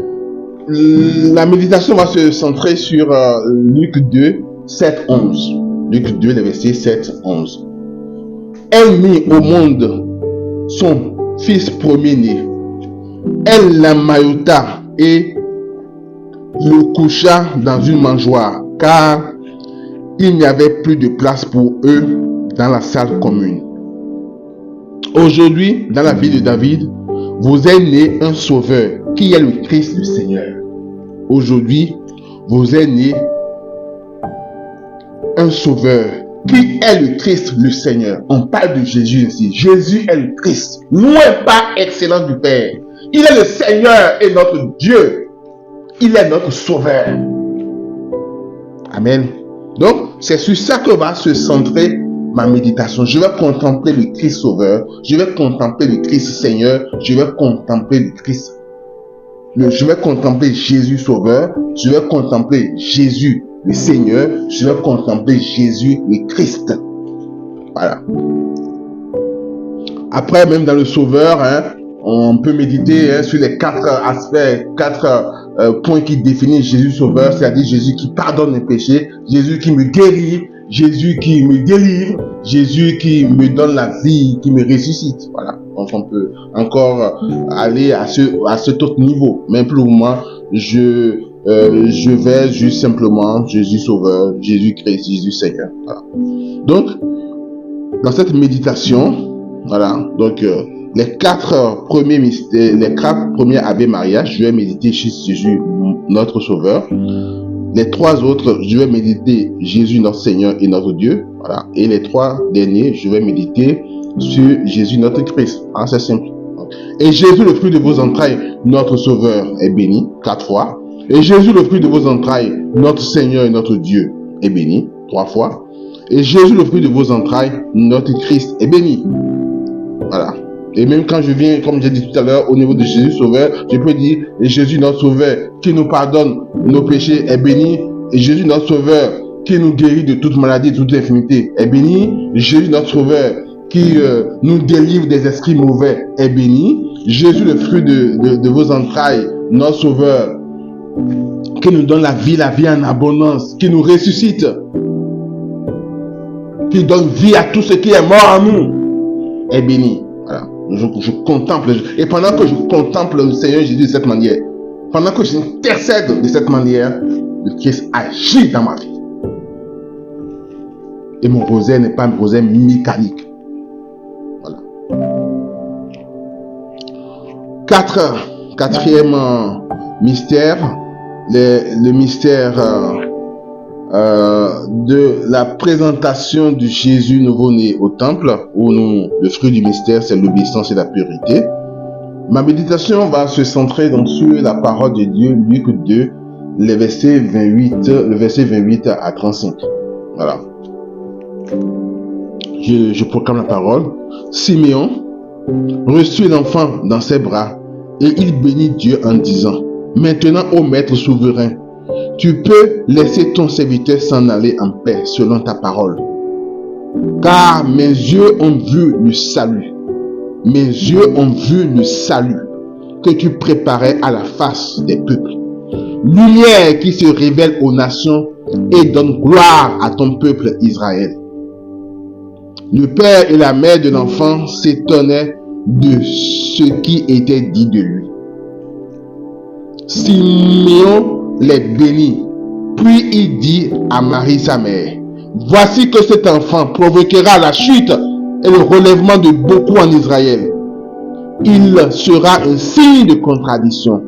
la méditation va se centrer sur Luc 2, 7, 11. Luc 2, les versets 7, 11. Elle mit au monde son fils premier-né. Elle l'emmaillota et le coucha dans une mangeoire, car il n'y avait plus de place pour eux dans la salle commune. Aujourd'hui, dans la vie de David, vous est né un sauveur qui est le Christ le Seigneur. Aujourd'hui, vous est né un sauveur qui est le Christ le Seigneur. On parle de Jésus ici. Jésus est le Christ, loin pas excellent du Père. Il est le Seigneur et notre Dieu. Il est notre sauveur. Amen. Donc, c'est sur ça que va se centrer ma méditation. Je vais contempler le Christ Sauveur, je vais contempler le Christ Seigneur, je vais contempler le Christ. Je vais contempler Jésus Sauveur, je vais contempler Jésus le Seigneur, je vais contempler Jésus le Christ. Voilà. Après, même dans le Sauveur, on peut méditer sur les 4 aspects, 4 points qui définissent Jésus Sauveur, c'est-à-dire Jésus qui pardonne mes péchés, Jésus qui me guérit, Jésus qui me délivre, Jésus qui me donne la vie, qui me ressuscite. Voilà. Donc on peut encore aller à cet autre niveau. Mais pour moi, je vais juste simplement Jésus Sauveur, Jésus Christ, Jésus Seigneur. Voilà. Donc, dans cette méditation, voilà, donc les 4 premiers mystères, les 4 premiers Ave Maria, je vais méditer sur Jésus, notre Sauveur. Les 3 autres, je vais méditer Jésus, notre Seigneur et notre Dieu. Voilà. Et les 3 derniers, je vais méditer sur Jésus, notre Christ. Hein, c'est simple. Et Jésus, le fruit de vos entrailles, notre Sauveur, est béni 4 fois. Et Jésus, le fruit de vos entrailles, notre Seigneur et notre Dieu, est béni 3 fois. Et Jésus, le fruit de vos entrailles, notre Christ, est béni. Voilà. Et même quand je viens, comme j'ai dit tout à l'heure, au niveau de Jésus Sauveur, je peux dire, et Jésus notre Sauveur, qui nous pardonne nos péchés, est béni. Et Jésus notre Sauveur, qui nous guérit de toute maladie, de toute infirmité, est béni. Jésus notre Sauveur, qui nous délivre des esprits mauvais, est béni. Jésus, le fruit de vos entrailles, notre Sauveur, qui nous donne la vie en abondance, qui nous ressuscite, qui donne vie à tout ce qui est mort en nous, est béni. Voilà. Je contemple, et pendant que je contemple le Seigneur Jésus de cette manière, pendant que j'intercède de cette manière, le Christ agit dans ma vie. Et mon rosaire n'est pas un rosaire mécanique. Voilà. Quatrième mystère, le mystère de la présentation du Jésus nouveau-né au temple, où le fruit du mystère, c'est l'obéissance et la purité. Ma méditation va se centrer donc sur la parole de Dieu, Luc 2, le verset 28 à 35. Voilà. Je proclame la parole. Siméon reçut l'enfant dans ses bras et il bénit Dieu en disant: Maintenant, ô Maître souverain, tu peux laisser ton serviteur s'en aller en paix selon ta parole. Car mes yeux ont vu le salut. Mes yeux ont vu le salut que tu préparais à la face des peuples. Lumière qui se révèle aux nations et donne gloire à ton peuple Israël. Le père et la mère de l'enfant s'étonnaient de ce qui était dit de lui. Siméon les bénit, puis il dit à Marie sa mère: Voici que cet enfant provoquera la chute et le relèvement de beaucoup en Israël. Il sera un signe de contradiction.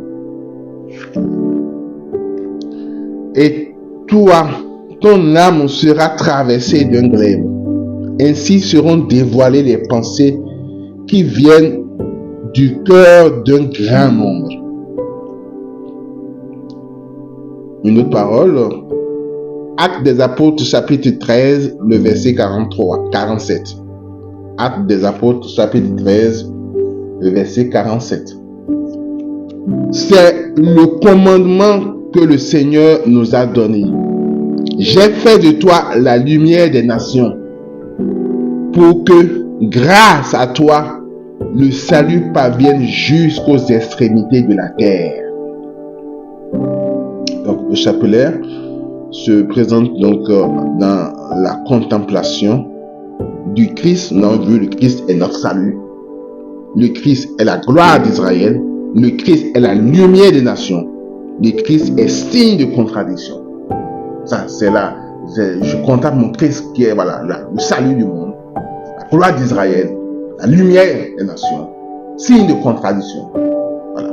Et toi, ton âme sera traversée d'un glaive. Ainsi seront dévoilées les pensées qui viennent du cœur d'un grand nombre. Une autre parole, Actes des Apôtres, chapitre 13, le verset 47. Actes des Apôtres, chapitre 13, le verset 47. C'est le commandement que le Seigneur nous a donné. J'ai fait de toi la lumière des nations, pour que, grâce à toi, le salut parvienne jusqu'aux extrémités de la terre. Donc, le chapelet se présente donc dans la contemplation du Christ. Nous avons vu, le Christ est notre salut. Le Christ est la gloire d'Israël. Le Christ est la lumière des nations. Le Christ est signe de contradiction. Ça, c'est là. Je contemple mon Christ qui est le salut du monde. La gloire d'Israël. La lumière des nations. Signe de contradiction. Voilà.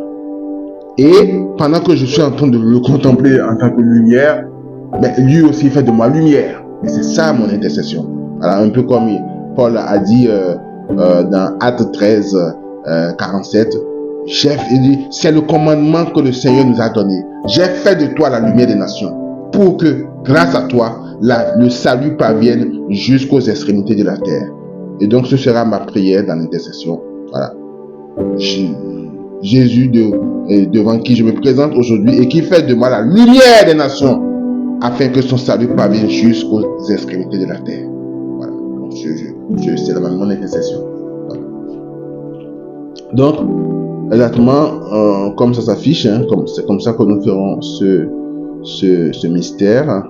Et pendant que je suis en train de le contempler en tant que lumière, mais lui aussi fait de moi lumière. Et c'est ça mon intercession. Voilà, un peu comme Paul a dit dans Actes 13, 47. Il dit, c'est le commandement que le Seigneur nous a donné. J'ai fait de toi la lumière des nations, pour que, grâce à toi, le salut parvienne jusqu'aux extrémités de la terre. Et donc, ce sera ma prière dans l'intercession. Voilà. Jésus devant qui je me présente aujourd'hui et qui fait de moi la lumière des nations, afin que son salut parvienne jusqu'aux extrémités de la terre. Voilà. Donc, c'est mon intercession. Voilà. Donc, exactement comme ça s'affiche, c'est comme ça que nous ferons ce mystère.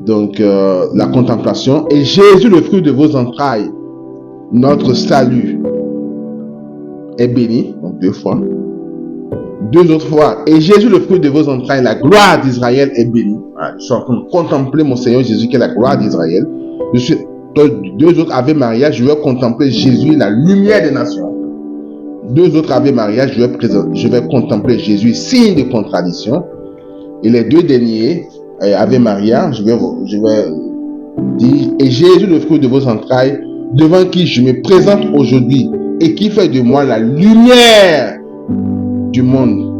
Donc, la contemplation. Et Jésus, le fruit de vos entrailles, notre salut, est béni. Donc, 2 fois. 2 autres fois. Et Jésus, le fruit de vos entrailles, la gloire d'Israël, est bénie. Voilà, je suis en train de contempler mon Seigneur Jésus, qui est la gloire d'Israël. 2 autres Ave Maria, je vais contempler Jésus, la lumière des nations. 2 autres Ave Maria, je vais contempler Jésus, signe de contradiction. Et les 2 derniers Ave Maria, je vais dire: et Jésus, le fruit de vos entrailles, devant qui je me présente aujourd'hui et qui fait de moi la lumière du monde,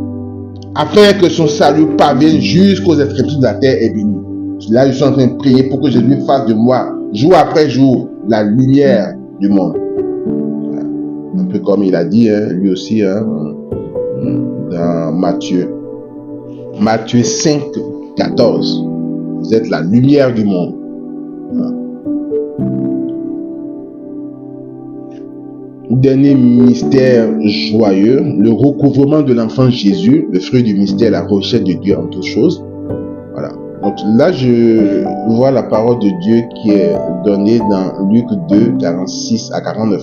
afin que son salut parvienne jusqu'aux extrémités de la terre, est béni. Là, je suis en train de prier pour que Jésus fasse de moi, jour après jour, la lumière du monde. Un peu comme il a dit, lui aussi, dans Matthieu 5, 14. Vous êtes la lumière du monde. Dernier mystère joyeux, le recouvrement de l'enfant Jésus, le fruit du mystère, la recherche de Dieu en toutes choses. Voilà. Donc là, je vois la parole de Dieu qui est donnée dans Luc 2, 46 à 49.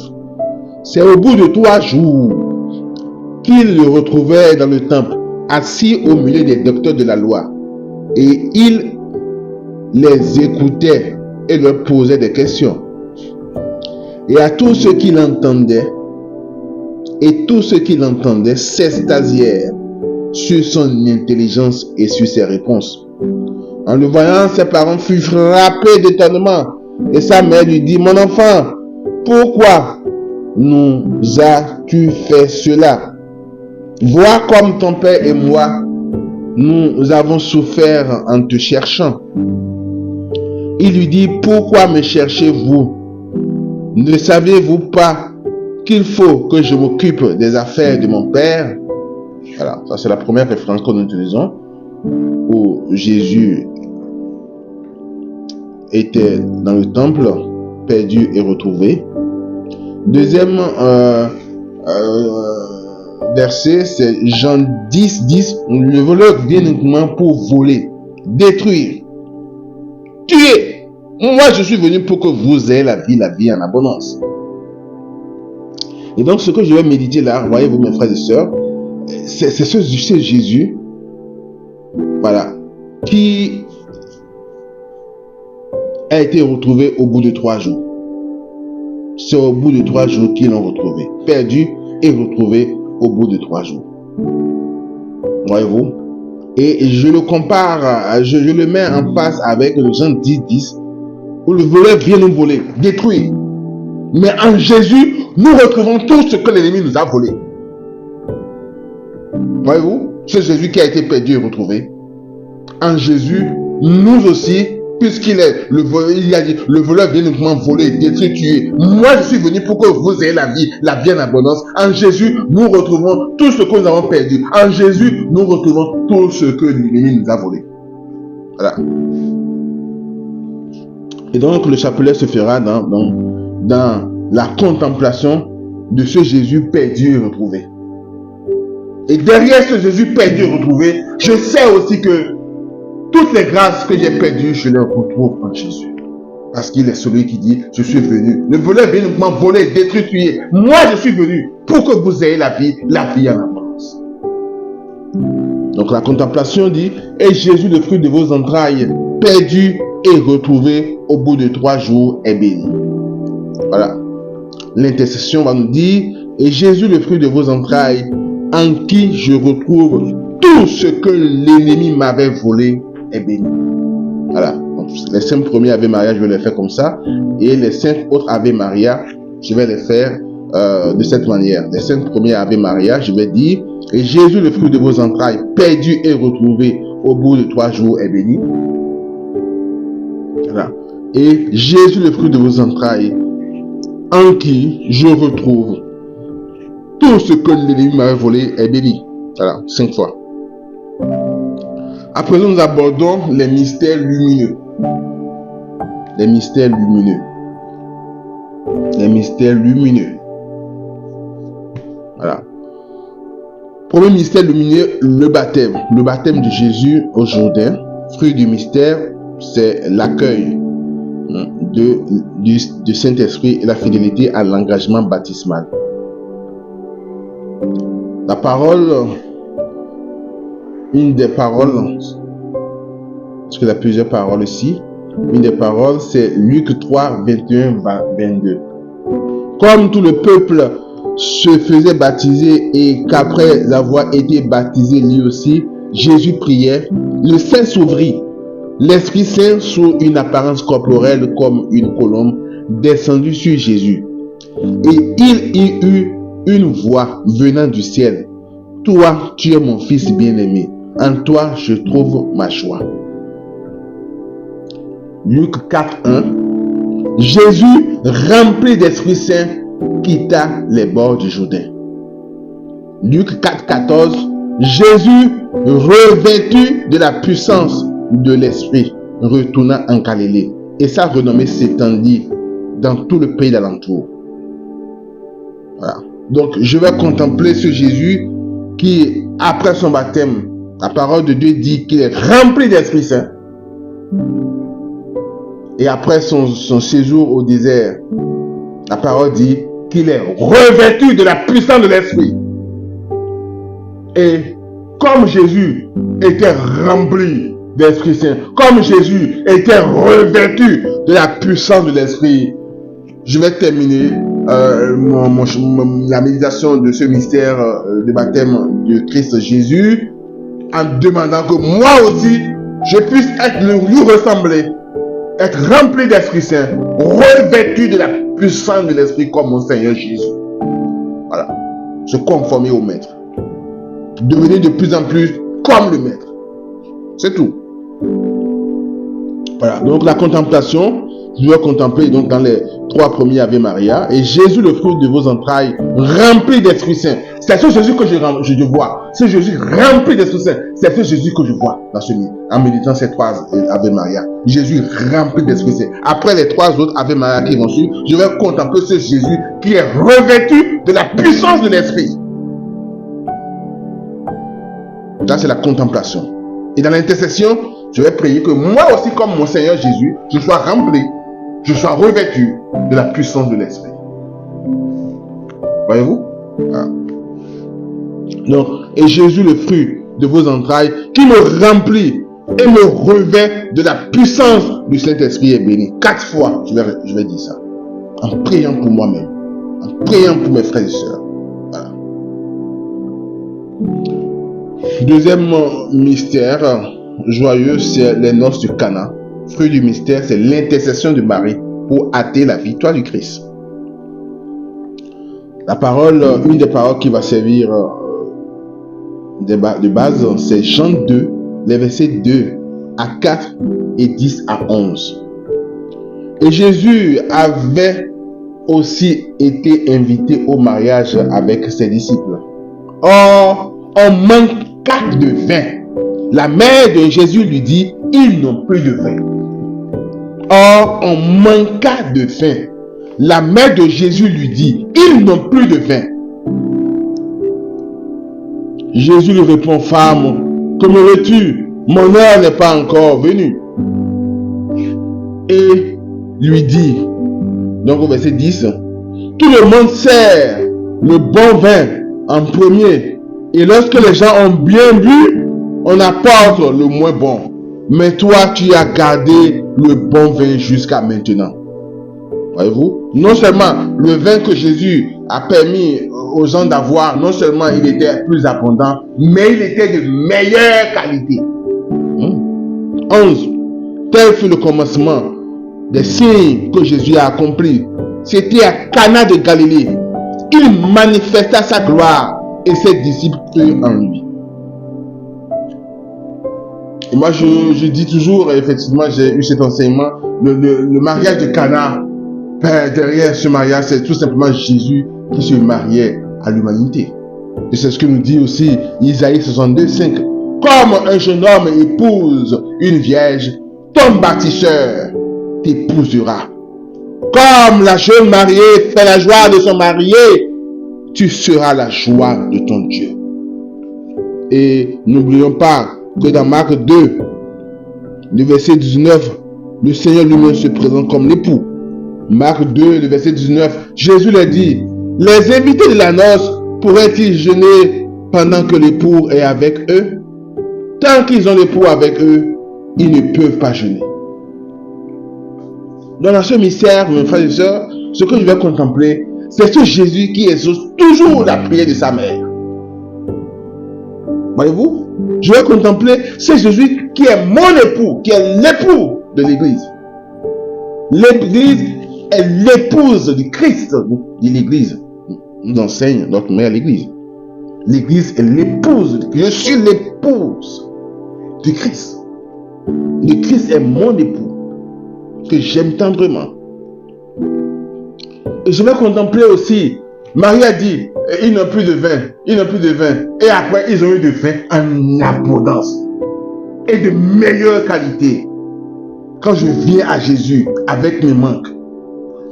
C'est au bout de 3 jours qu'il le retrouvait dans le temple, assis au milieu des docteurs de la loi. Et il les écoutait et leur posait des questions. Et à tous ceux qui l'entendaient, s'extasièrent sur son intelligence et sur ses réponses. En le voyant, ses parents furent frappés d'étonnement. Et sa mère lui dit, mon enfant, pourquoi nous as-tu fait cela? Vois comme ton père et moi, nous avons souffert en te cherchant. Il lui dit, pourquoi me cherchez-vous? Ne savez-vous pas qu'il faut que je m'occupe des affaires de mon père? Voilà, ça c'est la première référence que nous utilisons, où Jésus était dans le temple, perdu et retrouvé. Deuxième verset, c'est Jean 10, 10. Le voleur vient uniquement pour voler, détruire, tuer. Moi, je suis venu pour que vous ayez la vie en abondance. Et donc, ce que je vais méditer là, voyez-vous mes frères et sœurs, c'est ce Jésus, voilà, qui a été retrouvé au bout de 3 jours. C'est au bout de 3 jours qu'ils l'ont retrouvé. Perdu et retrouvé au bout de 3 jours. Voyez-vous? Et je le compare, je le mets en face avec le Jean 10, 10, où le voleur vient nous voler, détruire. Mais en Jésus, nous retrouvons tout ce que l'ennemi nous a volé. Voyez-vous? C'est Jésus qui a été perdu et retrouvé. En Jésus, nous aussi, puisqu'il est le voleur, il a dit, le voleur vient uniquement voler, détruire, tuer. Moi, je suis venu pour que vous ayez la vie en abondance. En Jésus, nous retrouvons tout ce que nous avons perdu. En Jésus, nous retrouvons tout ce que l'ennemi nous a volé. Voilà. Et donc, le chapelet se fera dans la contemplation de ce Jésus perdu et retrouvé. Et derrière ce Jésus perdu et retrouvé, je sais aussi que toutes les grâces que j'ai perdues, je les retrouve en Jésus. Parce qu'il est celui qui dit, je suis venu. Le voleur vient uniquement voler, détruire, tuer. Moi, je suis venu pour que vous ayez la vie en abondance. Donc la contemplation dit, et Jésus, le fruit de vos entrailles, perdu et retrouvé au bout de 3 jours, est béni. Voilà. L'intercession va nous dire, et Jésus, le fruit de vos entrailles, en qui je retrouve tout ce que l'ennemi m'avait volé, est béni. Voilà. Donc, les 5 premiers Ave Maria, je vais les faire comme ça. Et les 5 autres Ave Maria, je vais les faire de cette manière. Les 5 premiers Ave Maria, je vais dire, et Jésus, le fruit de vos entrailles, perdu et retrouvé au bout de 3 jours, est béni. Voilà. Et Jésus, le fruit de vos entrailles, en qui je retrouve tout ce que l'ennemi m'avait volé, est béni. Voilà, 5 fois. À présent, nous abordons les mystères lumineux. Les mystères lumineux. Les mystères lumineux. Voilà. Premier mystère lumineux, le baptême. Le baptême de Jésus au Jourdain. Fruit du mystère, c'est l'accueil du Saint-Esprit et la fidélité à l'engagement baptismal. La parole, une des paroles, parce qu'il y a plusieurs paroles ici, une des paroles c'est Luc 3, 21, 22. Comme tout le peuple se faisait baptiser et qu'après avoir été baptisé lui aussi, Jésus priait, le ciel s'ouvrit. L'Esprit Saint, sous une apparence corporelle comme une colombe, descendit sur Jésus. Et il y eut une voix venant du ciel. Toi, tu es mon fils bien-aimé. En toi, je trouve ma joie. Luc 4:1. Jésus, rempli d'Esprit Saint, quitta les bords du Jourdain. Luc 4:14. Jésus, revêtu de la puissance de l'Esprit, retourna en Galilée, et sa renommée s'étendit dans tout le pays d'alentour. Voilà. Donc, je vais contempler ce Jésus qui, après son baptême, la parole de Dieu dit qu'il est rempli d'Esprit Saint. Et après son séjour au désert, la parole dit qu'il est revêtu de la puissance de l'Esprit. Et comme Jésus était rempli d'Esprit Saint, comme Jésus était revêtu de la puissance de l'Esprit, je vais terminer la méditation de ce mystère de baptême de Christ Jésus en demandant que moi aussi, je puisse lui ressembler, être rempli d'Esprit Saint, revêtu de la puissance de l'Esprit comme mon Seigneur Jésus. Voilà. Se conformer au Maître. Devenir de plus en plus comme le Maître. C'est tout. Voilà. Donc la contemplation, je dois contempler donc dans les 3 premiers Ave Maria. Et Jésus, le fruit de vos entrailles, rempli d'Esprit Saint. C'est ce Jésus que je vois. Ce Jésus rempli d'Esprit Saint. C'est ce Jésus que je vois dans ce livre, en méditant ces 3 Ave Maria. Jésus rempli d'Esprit Saint. Après les 3 autres Ave Maria qui vont suivre, je vais contempler ce Jésus qui est revêtu de la puissance de l'Esprit. Là, c'est la contemplation. Et dans l'intercession, je vais prier que moi aussi, comme mon Seigneur Jésus, je sois rempli, je sois revêtu de la puissance de l'Esprit. Voyez-vous? Ah. Donc, et Jésus, le fruit de vos entrailles, qui me remplit et me revêt de la puissance du Saint-Esprit est béni. 4 fois, je vais dire ça. En priant pour moi-même, en priant pour mes frères et sœurs. Voilà. Deuxième mystère joyeux, c'est les noces du Cana. Fruit du mystère, c'est l'intercession de Marie pour hâter la victoire du Christ. La parole, une des paroles qui va servir de base, c'est Jean 2, les versets 2 à 4 et 10 à 11. Et Jésus avait aussi été invité au mariage avec ses disciples. Or, on manqua de vin. La mère de Jésus lui dit, ils n'ont plus de vin. Or, on manqua de vin. La mère de Jésus lui dit, ils n'ont plus de vin. Jésus lui répond, femme, que me veux-tu? Mon heure n'est pas encore venue. Et lui dit, donc au verset 10, tout le monde sert le bon vin en premier. Et lorsque les gens ont bien bu, on apporte le moins bon. Mais toi, tu as gardé le bon vin jusqu'à maintenant. Voyez-vous? Non seulement le vin que Jésus a permis aux gens d'avoir, non seulement il était plus abondant, mais il était de meilleure qualité. 11. Tel fut le commencement des signes que Jésus a accomplis. C'était à Cana de Galilée. Il manifesta sa gloire et ses disciples crurent en lui. Et moi, je dis toujours, effectivement, j'ai eu cet enseignement, le mariage de Cana, derrière ce mariage, c'est tout simplement Jésus qui se mariait à l'humanité. Et c'est ce que nous dit aussi Isaïe 62, 5. Comme un jeune homme épouse une vierge, ton bâtisseur t'épousera. Comme la jeune mariée fait la joie de son marié, tu seras la joie de ton Dieu. Et n'oublions pas que dans Marc 2, le verset 19, le Seigneur lui-même se présente comme l'époux. Marc 2, le verset 19, Jésus leur dit, les invités de la noce pourraient-ils jeûner pendant que l'époux est avec eux? Tant qu'ils ont l'époux avec eux, ils ne peuvent pas jeûner. Dans ce mystère, mes frères et sœurs, ce que je vais contempler, c'est ce Jésus qui exauce toujours la prière de sa mère. Voyez-vous? Je vais contempler ce Jésus qui est mon époux, qui est l'époux de l'Église. L'Église est l'épouse du Christ de l'Église. Nous enseigne notre mère l'Église. L'Église est l'épouse. Je suis l'épouse du Christ. Le Christ est mon époux. que j'aime tendrement. Et je vais contempler aussi, Marie a dit, ils n'ont plus de vin, ils n'ont plus de vin. Et après, ils ont eu de vin en abondance et de meilleure qualité. Quand je viens à Jésus avec mes manques,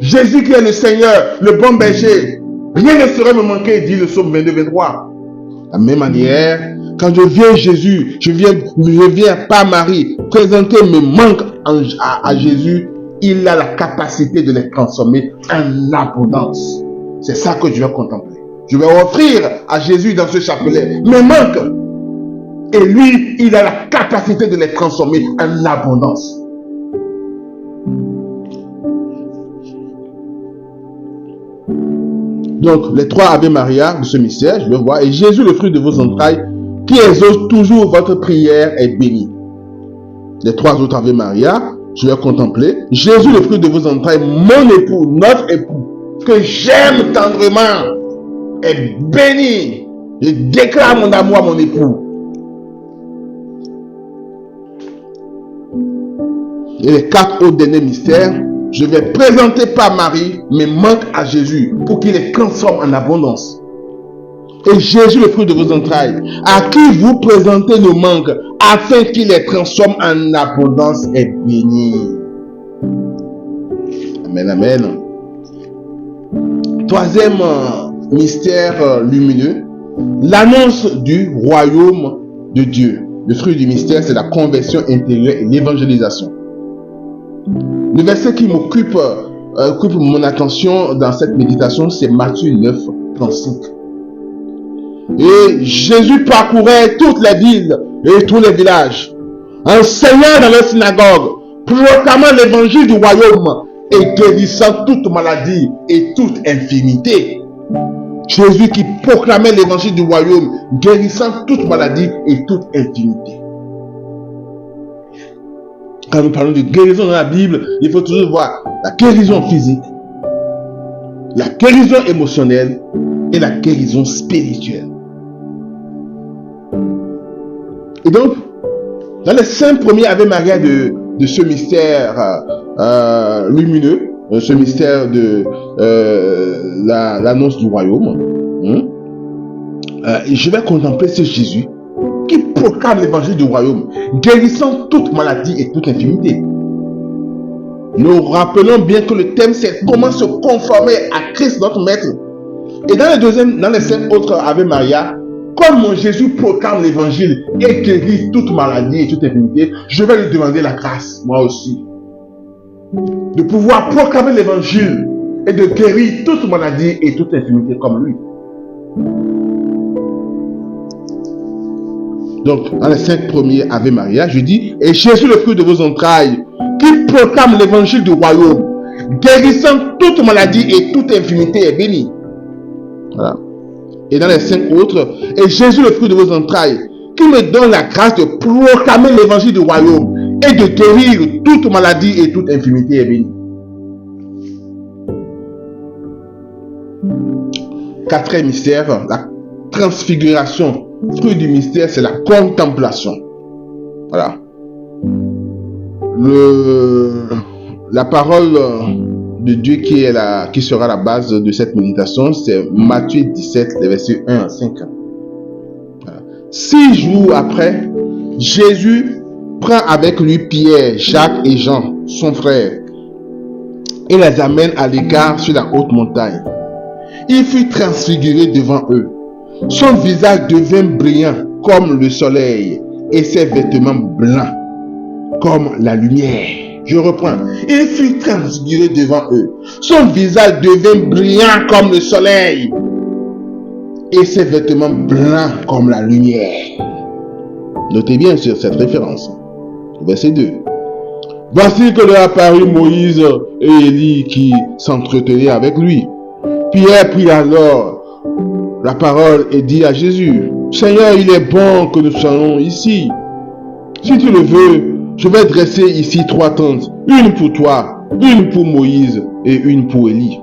Jésus qui est le Seigneur, le bon berger, rien ne saurait me manquer, dit le psaume 22-23. De la même manière, quand je viens à Jésus, je viens par Marie présenter mes manques à Jésus, il a la capacité de les transformer en abondance. C'est ça que je vais contempler. Je vais offrir à Jésus dans ce chapelet mes manques. Et lui, il a la capacité de les transformer en abondance. Donc, les 3 Ave Maria de ce mystère, je le vois. Et Jésus, le fruit de vos entrailles, qui exauce toujours votre prière, est béni. Les 3 autres Ave Maria, je vais contempler. Jésus, le fruit de vos entrailles, mon époux, notre époux, que j'aime tendrement, est béni. Je déclare mon amour à mon époux. Et les 4 autres derniers mystères, je vais présenter par Marie mes manques à Jésus pour qu'il les transforme en abondance. Et Jésus, le fruit de vos entrailles, à qui vous présentez nos manques afin qu'il les transforme en abondance, est béni. Amen, amen. 3e mystère lumineux, l'annonce du royaume de Dieu. Le fruit du mystère, c'est la conversion intérieure et l'évangélisation. Le verset qui occupe mon attention dans cette méditation, c'est Matthieu 9, 35. Et Jésus parcourait toutes les villes et tous les villages, enseignant dans les synagogues, proclamant l'évangile du royaume et guérissant toute maladie et toute infirmité. Jésus qui proclamait l'évangile du royaume, guérissant toute maladie et toute infirmité. Quand nous parlons de guérison dans la Bible, il faut toujours voir la guérison physique, la guérison émotionnelle et la guérison spirituelle. Et donc, dans les 5 premiers Ave Maria de ce mystère lumineux, ce mystère de l'annonce du royaume, je vais contempler ce Jésus qui proclame l'évangile du royaume, guérissant toute maladie et toute infirmité. Nous rappelons bien que le thème, c'est comment se conformer à Christ notre Maître. Et dans les 5 autres Ave Maria, comme mon Jésus proclame l'évangile et guérit toute maladie et toute infirmité, je vais lui demander la grâce, moi aussi, de pouvoir proclamer l'évangile et de guérir toute maladie et toute infirmité comme lui. Donc, dans les 5 premiers Ave Maria, je dis, et Jésus, le fruit de vos entrailles, qui proclame l'évangile du royaume, guérissant toute maladie et toute infirmité, est béni. Voilà. Et dans les 5 autres, et Jésus, le fruit de vos entrailles, qui me donne la grâce de proclamer l'évangile du royaume et de guérir toute maladie et toute infirmité, est béni. 4e mystère, la transfiguration. Fruit du mystère, c'est la contemplation. Voilà. La parole de Dieu qui sera la base de cette méditation, c'est Matthieu 17, les versets 1 à 5. Voilà. 6 jours après, Jésus prend avec lui Pierre, Jacques et Jean, son frère, et les amène à l'écart sur la haute montagne. Il fut transfiguré devant eux. Son visage devint brillant comme le soleil et ses vêtements blancs comme la lumière. Je reprends. Il fut transfiguré devant eux. Son visage devint brillant comme le soleil et ses vêtements blancs comme la lumière. Notez bien sur cette référence. Verset 2. Voici que leur apparut Moïse et Élie qui s'entretenaient avec lui. Pierre prit alors la parole et dit à Jésus, Seigneur, il est bon que nous soyons ici. Si tu le veux, je vais dresser ici 3 tentes, une pour toi, une pour Moïse et une pour Élie.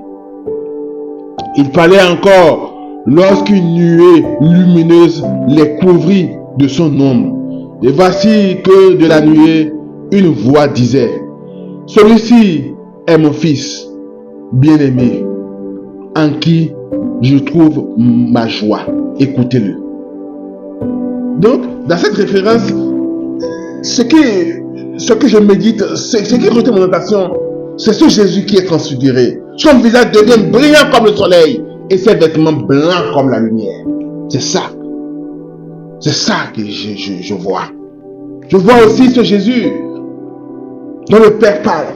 Il parlait encore lorsqu'une nuée lumineuse les couvrit de son ombre. Et voici que de la nuée, une voix disait, Celui-ci est mon fils bien-aimé, en qui je trouve ma joie. Écoutez-le. Donc, dans cette référence, ce que je médite, ce qui retient mon attention, c'est ce Jésus qui est transfiguré. Son visage devient brillant comme le soleil et ses vêtements blancs comme la lumière. C'est ça. C'est ça que je vois. Je vois aussi ce Jésus dont le Père parle.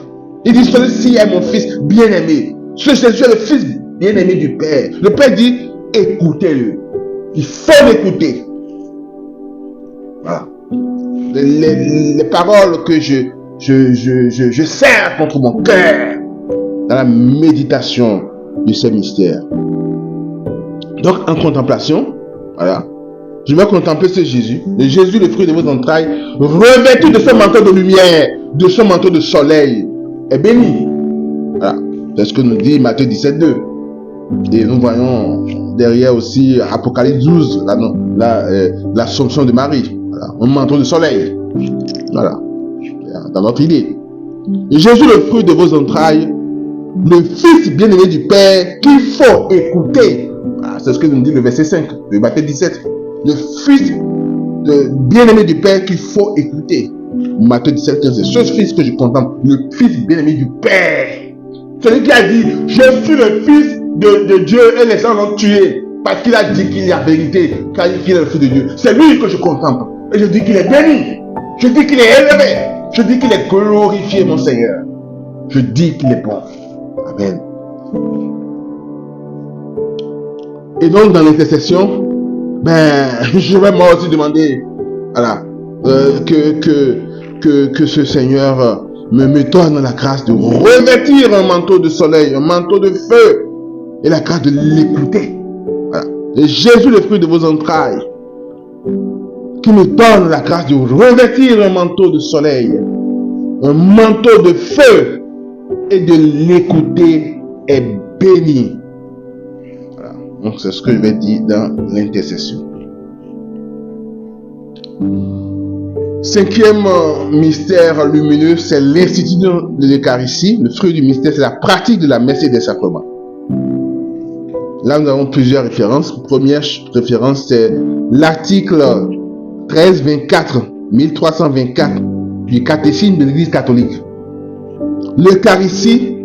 Il dit, celui-ci est mon fils bien-aimé. Ce Jésus est le fils bien-aimé du Père. Le Père dit, écoutez-le. Il faut l'écouter. Voilà. Les paroles que je serre contre mon cœur dans la méditation de ces mystères. Donc, en contemplation, voilà, je vais contempler ce Jésus, le Jésus, le fruit de vos entrailles, revêtu de ce manteau de lumière, de ce manteau de soleil, est béni. Voilà, c'est ce que nous dit Matthieu 17:2. Et nous voyons derrière aussi Apocalypse 12, l'Assomption de Marie. Voilà, un manteau de soleil. Voilà, dans notre idée. Et Jésus, le fruit de vos entrailles, le fils bien-aimé du Père, qu'il faut écouter. Voilà, c'est ce que nous dit le verset 5 de Matthieu 17. Le fils bien-aimé du Père qu'il faut écouter. Matthieu 17, c'est ce fils que je contemple, le fils bien-aimé du Père. Celui qui a dit, je suis le fils de Dieu et les gens l'ont tué. Parce qu'il a dit qu'il est la vérité, qu'il est le fils de Dieu. C'est lui que je contemple. Et je dis qu'il est béni. Je dis qu'il est élevé. Je dis qu'il est glorifié, mon Seigneur. Je dis qu'il est bon. Amen. Et donc, dans l'intercession, je vais moi aussi demander, voilà, que ce Seigneur me donne la grâce de revêtir un manteau de soleil, un manteau de feu, et la grâce de l'écouter. Voilà. Et Jésus, le fruit de vos entrailles, qui me donne la grâce de revêtir un manteau de soleil, un manteau de feu, et de l'écouter est béni. Voilà. Donc c'est ce que je vais dire dans l'intercession. Cinquième mystère lumineux, c'est l'institution de l'Eucharistie. Le fruit du mystère, c'est la pratique de la messe et des sacrements. Là, nous avons plusieurs références. Première référence, c'est l'article 1324 du catéchisme de l'Église catholique. L'Eucharistie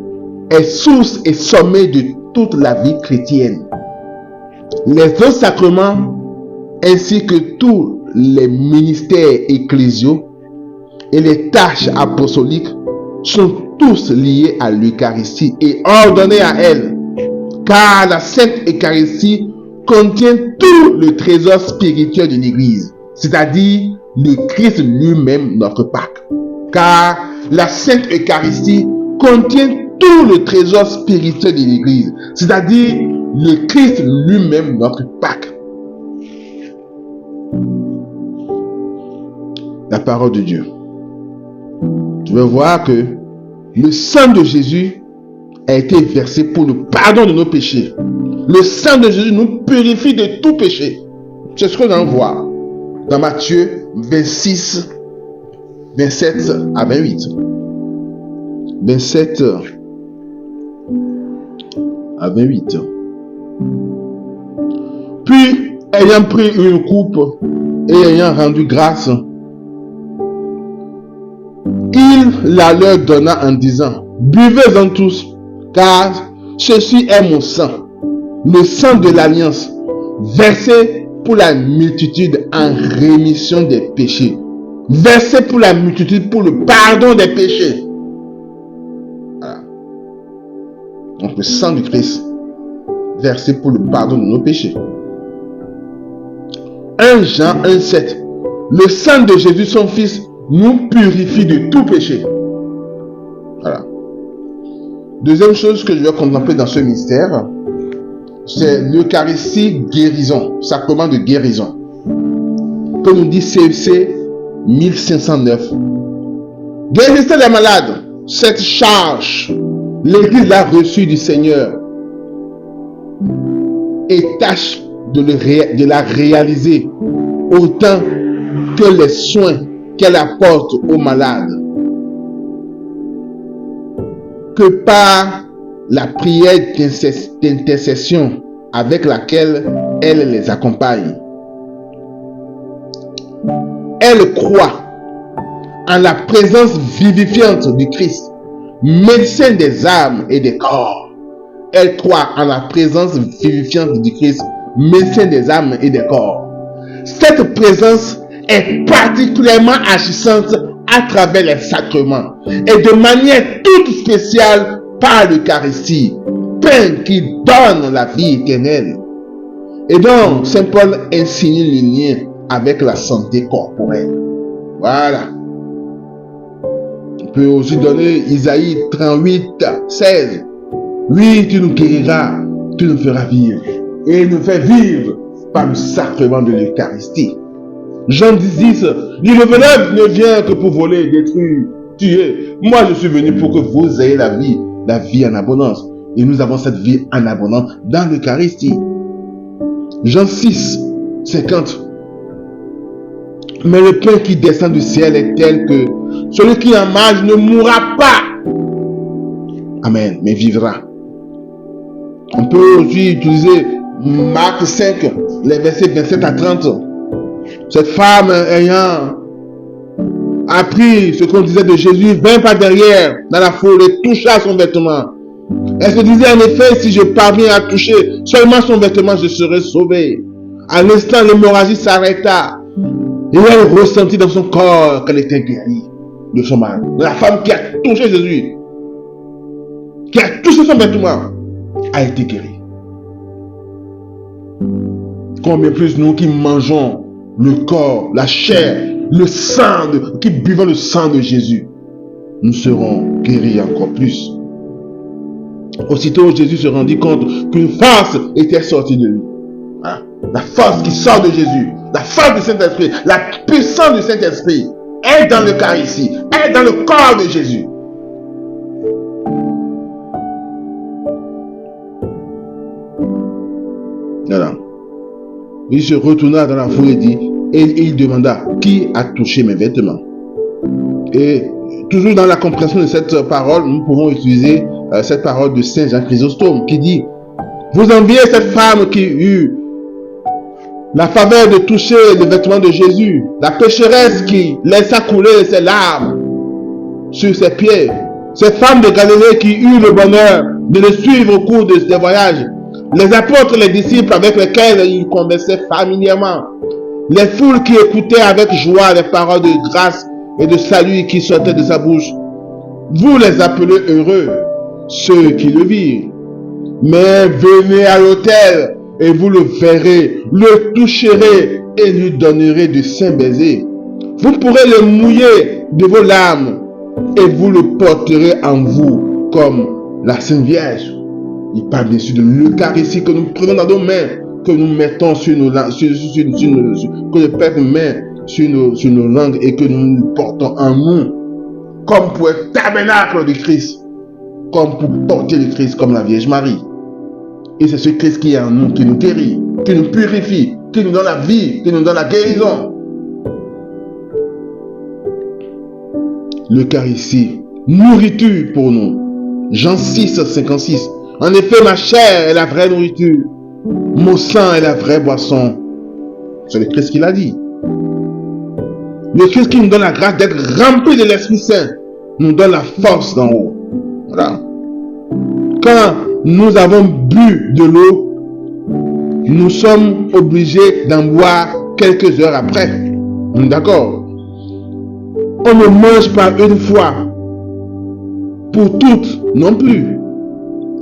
est source et sommet de toute la vie chrétienne. Les autres sacrements, ainsi que tous les ministères ecclésiaux et les tâches apostoliques, sont tous liés à l'Eucharistie et ordonnés à elle. Car la Sainte Eucharistie contient tout le trésor spirituel de l'Église, c'est-à-dire le Christ lui-même, notre Pâque. Car la Sainte Eucharistie contient tout le trésor spirituel de l'Église, c'est-à-dire le Christ lui-même, notre Pâque. La parole de Dieu. Tu veux voir que le sang de Jésus a été versé pour le pardon de nos péchés. Le sang de Jésus nous purifie de tout péché. C'est ce que nous allons voir dans Matthieu 26, 27 à 28. 27 à 28. Puis, ayant pris une coupe et ayant rendu grâce, il la leur donna en disant, buvez-en tous, car ceci est mon sang, le sang de l'alliance, versé pour la multitude en rémission des péchés. Versé pour la multitude pour le pardon des péchés. Voilà. Donc le sang du Christ, versé pour le pardon de nos péchés. 1 Jean 1,7. Le sang de Jésus, son Fils, nous purifie de tout péché. Voilà. Deuxième chose que je vais contempler dans ce mystère, c'est l'Eucharistie guérison, sacrement de guérison. Comme nous dit CFC 1509. Guérissez les malades. Cette charge, l'Église l'a reçue du Seigneur et tâche de la réaliser autant que les soins qu'elle apporte aux malades. que par la prière d'intercession avec laquelle elle les accompagne. Elle croit en la présence vivifiante du Christ, médecin des âmes et des corps. Elle croit en la présence vivifiante du Christ, médecin des âmes et des corps. Cette présence est particulièrement agissante à travers les sacrements et de manière toute spéciale par l'Eucharistie, pain qui donne la vie éternelle. Et donc, Saint Paul insinue le lien avec la santé corporelle. Voilà. On peut aussi donner Isaïe 38, 16. Oui, tu nous guériras, tu nous feras vivre. Et il nous fait vivre par le sacrement de l'Eucharistie. Jean 10, dit le voleur ne vient que pour voler, détruire, tuer. Moi, je suis venu pour que vous ayez la vie en abondance. Et nous avons cette vie en abondance dans l'Eucharistie. Jean 6, 50. Mais le pain qui descend du ciel est tel que celui qui en mange ne mourra pas. Amen, mais vivra. On peut aussi utiliser Marc 5, les versets 27 à 30. Cette femme ayant appris ce qu'on disait de Jésus, vint par derrière dans la foule et toucha son vêtement. Elle se disait en effet, si je parviens à toucher seulement son vêtement, je serai sauvée. À l'instant, l'hémorragie s'arrêta et elle ressentit dans son corps qu'elle était guérie de son mal. La femme qui a touché Jésus, qui a touché son vêtement, a été guérie. Combien plus nous qui mangeons le corps, la chair, le sang, qui buvons le sang de Jésus, nous serons guéris encore plus. Aussitôt, Jésus se rendit compte qu'une force était sortie de lui. Hein? La force qui sort de Jésus, la force du Saint-Esprit, la puissance du Saint-Esprit est dans l'Eucharistie, est dans le corps de Jésus. Voilà. Il se retourna dans la foule et dit, et il demanda, qui a touché mes vêtements? Et toujours dans la compréhension de cette parole, nous pouvons utiliser cette parole de Saint Jean Chrysostome qui dit, vous enviez cette femme qui eut la faveur de toucher les vêtements de Jésus, la pécheresse qui laissa couler ses larmes sur ses pieds, cette femme de Galilée qui eut le bonheur de le suivre au cours des voyages, les apôtres, les disciples avec lesquels il conversait familièrement, les foules qui écoutaient avec joie les paroles de grâce et de salut qui sortaient de sa bouche. Vous les appelez heureux, ceux qui le virent. Mais venez à l'autel et vous le verrez, le toucherez et lui donnerez de saints baisers. Vous pourrez le mouiller de vos larmes et vous le porterez en vous comme la Sainte Vierge. Il parle bien sûr de l'Eucharistie que nous prenons dans nos mains, que nous mettons sur nos langues, que le Père met sur nos langues et que nous portons en nous, comme pour être tabernacle du Christ, comme pour porter le Christ comme la Vierge Marie. Et c'est ce Christ qui est en nous, qui nous guérit, qui nous purifie, qui nous donne la vie, qui nous donne la guérison. L'Eucharistie, nourriture pour nous. Jean 6, 56. En effet, ma chair est la vraie nourriture. Mon sang est la vraie boisson. C'est le Christ qui l'a dit. Le Christ qui nous donne la grâce d'être rempli de l'Esprit Saint, nous donne la force d'en haut. Voilà. Quand nous avons bu de l'eau, nous sommes obligés d'en boire quelques heures après. D'accord? On ne mange pas une fois pour toutes non plus.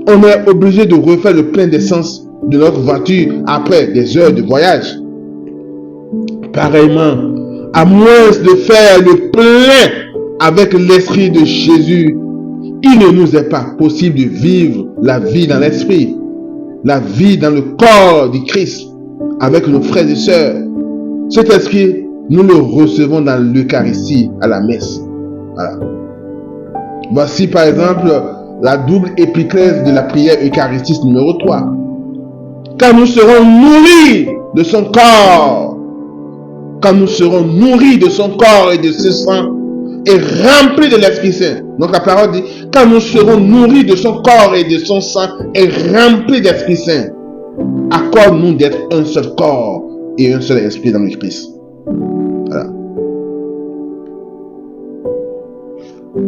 On est obligé de refaire le plein d'essence de notre voiture après des heures de voyage. Pareillement, à moins de faire le plein avec l'Esprit de Jésus, il ne nous est pas possible de vivre la vie dans l'Esprit, la vie dans le corps du Christ, avec nos frères et sœurs. Cet Esprit, nous le recevons dans l'Eucharistie, à la messe. Voilà. Voici par exemple la double épiclèse de la prière eucharistique numéro 3. Quand nous serons nourris de son corps, quand nous serons nourris de son corps et de ce sang, et remplis de l'Esprit Saint. Donc la parole dit, quand nous serons nourris de son corps et de son sang et remplis d'Esprit Saint, accorde-nous d'être un seul corps et un seul esprit dans le Christ. Voilà.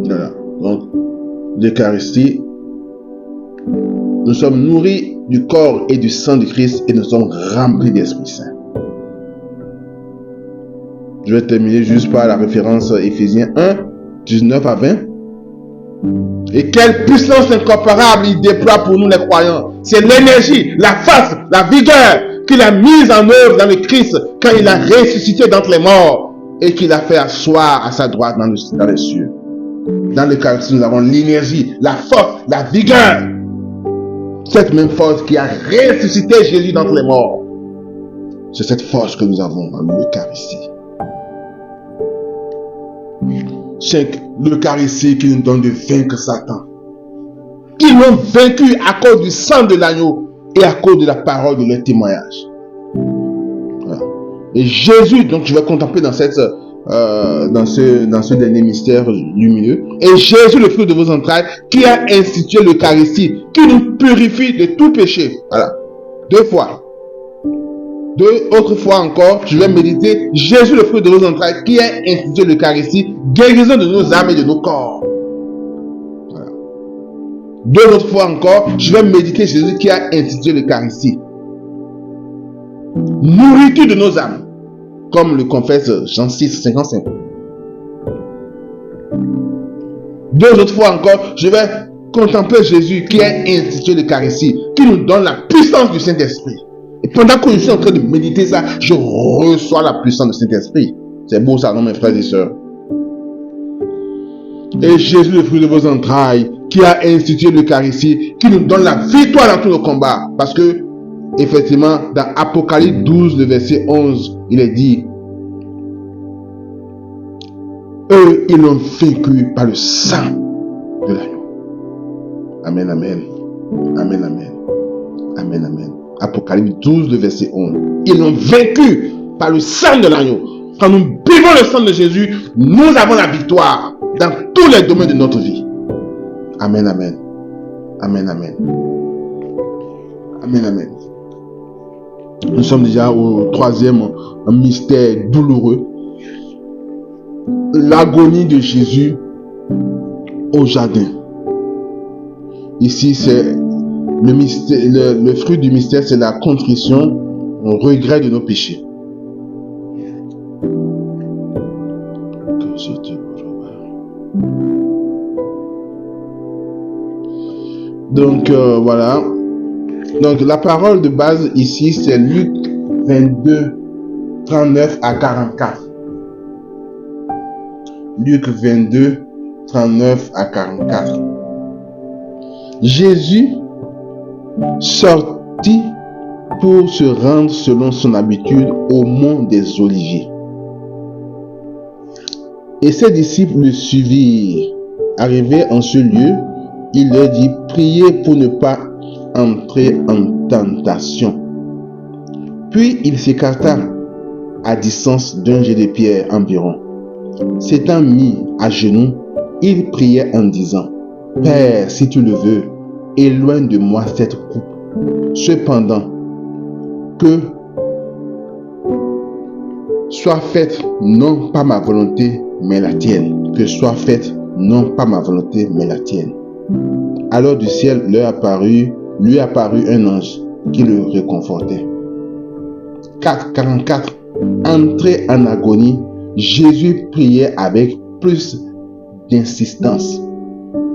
Voilà. Donc, l'Eucharistie, nous sommes nourris du corps et du sang du Christ et nous sommes remplis d'Esprit Saint. Je vais terminer juste par la référence Éphésiens 1, 19 à 20. Et quelle puissance incomparable il déploie pour nous les croyants. C'est l'énergie, la force, la vigueur qu'il a mise en œuvre dans le Christ quand il a ressuscité d'entre les morts et qu'il a fait asseoir à sa droite dans les cieux. Dans l'Eucharistie, nous avons l'énergie, la force, la vigueur. Cette même force qui a ressuscité Jésus d'entre les morts. C'est cette force que nous avons dans l'Eucharistie. C'est l'Eucharistie qui nous donne de vaincre Satan. Ils l'ont vaincu à cause du sang de l'agneau et à cause de la parole de leur témoignage. Voilà. Et Jésus, donc je vais contempler dans ce dernier mystère lumineux. Et Jésus, le fruit de vos entrailles, qui a institué l'Eucharistie, qui nous purifie de tout péché. Voilà. 2 fois. 2 autres fois encore, je vais méditer Jésus, le fruit de vos entrailles, qui a institué l'Eucharistie, guérison de nos âmes et de nos corps. Voilà. 2 autres fois encore, je vais méditer Jésus qui a institué l'Eucharistie. Nourriture de nos âmes, comme le confesse Jean 6, 55. 2 autres fois encore, je vais contempler Jésus qui a institué l'Eucharistie, qui nous donne la puissance du Saint-Esprit. Et pendant que je suis en train de méditer ça, je reçois la puissance du Saint-Esprit. C'est beau ça, non, mes frères et sœurs? Et Jésus, le fruit de vos entrailles, qui a institué l'Eucharistie, qui nous donne la victoire dans tous nos combats. Parce que, effectivement, dans Apocalypse 12, le verset 11, il est dit, eux, ils l'ont vaincu par le sang de l'agneau. Amen, amen. Amen, amen. Amen, amen. Apocalypse 12, le verset 11. Ils l'ont vaincu par le sang de l'agneau. Quand nous buvons le sang de Jésus, nous avons la victoire dans tous les domaines de notre vie. Amen, amen. Amen, amen. Amen, amen. Nous sommes déjà au 3e mystère douloureux. L'agonie de Jésus au jardin. Ici, c'est le fruit du mystère, c'est la contrition, le regret de nos péchés. Donc, voilà. Donc, la parole de base ici, c'est Luc 22, 39 à 44. Luc 22, 39 à 44. Jésus sortit pour se rendre selon son habitude au mont des Oliviers. Et ses disciples le suivirent. Arrivé en ce lieu, il leur dit, priez pour ne pas entrer en tentation. Puis il s'écarta à distance d'un jet de pierre environ. S'étant mis à genoux, il priait en disant, Père, si tu le veux, éloigne de moi cette coupe. Cependant, que soit faite non pas ma volonté, mais la tienne. Que soit faite non pas ma volonté, mais la tienne. Alors du ciel lui apparut un ange qui le réconfortait. 44. Entré en agonie, Jésus priait avec plus d'insistance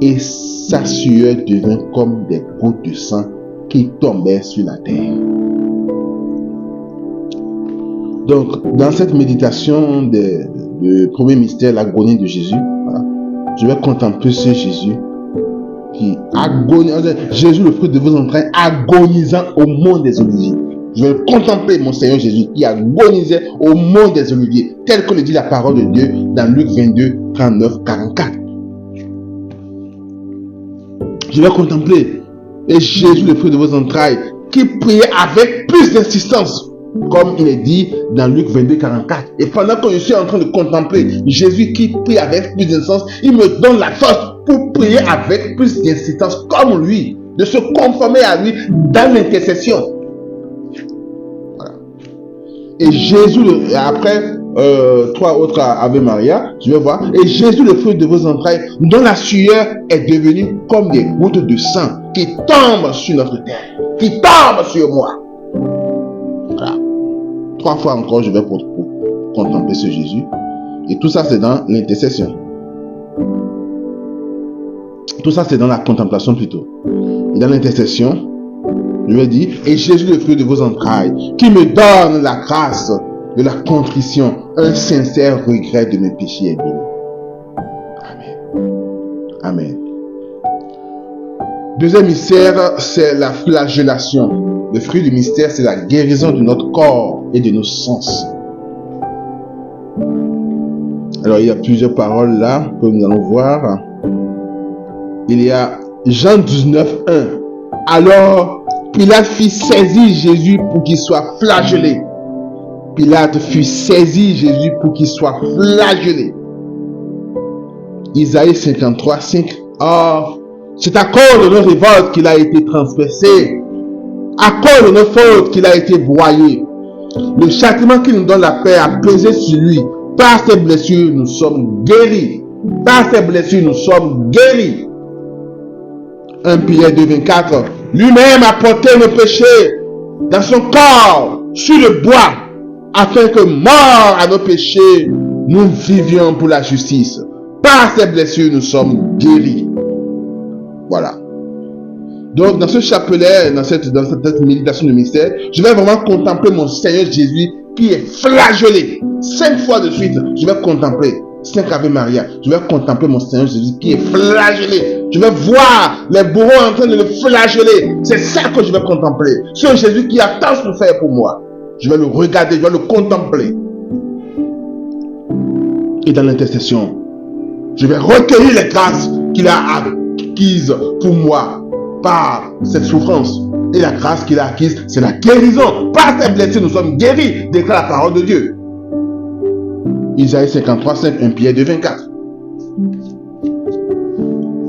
et sa sueur devint comme des gouttes de sang qui tombaient sur la terre. Donc, dans cette méditation du premier mystère, l'agonie de Jésus, voilà, je vais contempler ce Jésus qui agonise, Jésus le fruit de vos entrailles, agonisant au mont des Oliviers. Je vais contempler mon Seigneur Jésus qui agonisait au mont des Oliviers, tel que le dit la parole de Dieu dans Luc 22, 39, 44. Je vais contempler et Jésus le fruit de vos entrailles qui priait avec plus d'insistance Comme il est dit dans Luc 22, 44. Et pendant que je suis en train de contempler Jésus qui prie avec plus d'insistance, il me donne la force pour prier avec plus d'insistance comme lui, de se conformer à lui dans l'intercession. Voilà. Et Jésus, après 3 autres Ave Maria, je vais voir. Et Jésus, le fruit de vos entrailles, dont la sueur est devenue comme des gouttes de sang qui tombent sur notre terre, qui tombent sur moi. Voilà. 3 fois encore, je vais pour contempler ce Jésus. Et tout ça, c'est dans l'intercession. Tout ça, c'est dans la contemplation plutôt. Et dans l'intercession, je vais dire, et Jésus, le fruit de vos entrailles, qui me donne la grâce de la contrition, un sincère regret de mes péchés et béni. Amen. Amen. Deuxième mystère, c'est la flagellation. Le fruit du mystère, c'est la guérison de notre corps et de nos sens. Alors, il y a plusieurs paroles là que nous allons voir. Il y a Jean 19, 1. Alors, Pilate fit saisir Jésus pour qu'il soit flagellé. Pilate fit saisir Jésus pour qu'il soit flagellé. Isaïe 53, 5. Or, c'est à cause de nos révoltes qu'il a été transpercé. À cause de nos fautes qu'il a été broyé. Le châtiment qui nous donne la paix a pesé sur lui. Par ses blessures, nous sommes guéris. Par ses blessures, nous sommes guéris. 1 Pierre 2, 24. Lui-même a porté nos péchés dans son corps, sur le bois, afin que, morts à nos péchés, nous vivions pour la justice. Par ses blessures, nous sommes guéris. Voilà. Donc, dans ce chapelet, dans cette méditation de mystère, je vais vraiment contempler mon Seigneur Jésus qui est flagellé. 5 fois de suite, je vais contempler 5 Ave Maria. Je vais contempler mon Seigneur Jésus qui est flagellé. Je vais voir les bourreaux en train de le flageller. C'est ça que je vais contempler. Ce Jésus qui a tant souffert pour moi. Je vais le regarder, je vais le contempler. Et dans l'intercession, je vais recueillir les grâces qu'il a acquises pour moi par cette souffrance. Et la grâce qu'il a acquise, c'est la guérison. Par ses blessures, nous sommes guéris, déclare la parole de Dieu. Isaïe 53, 5, 1 Pierre 2, 24.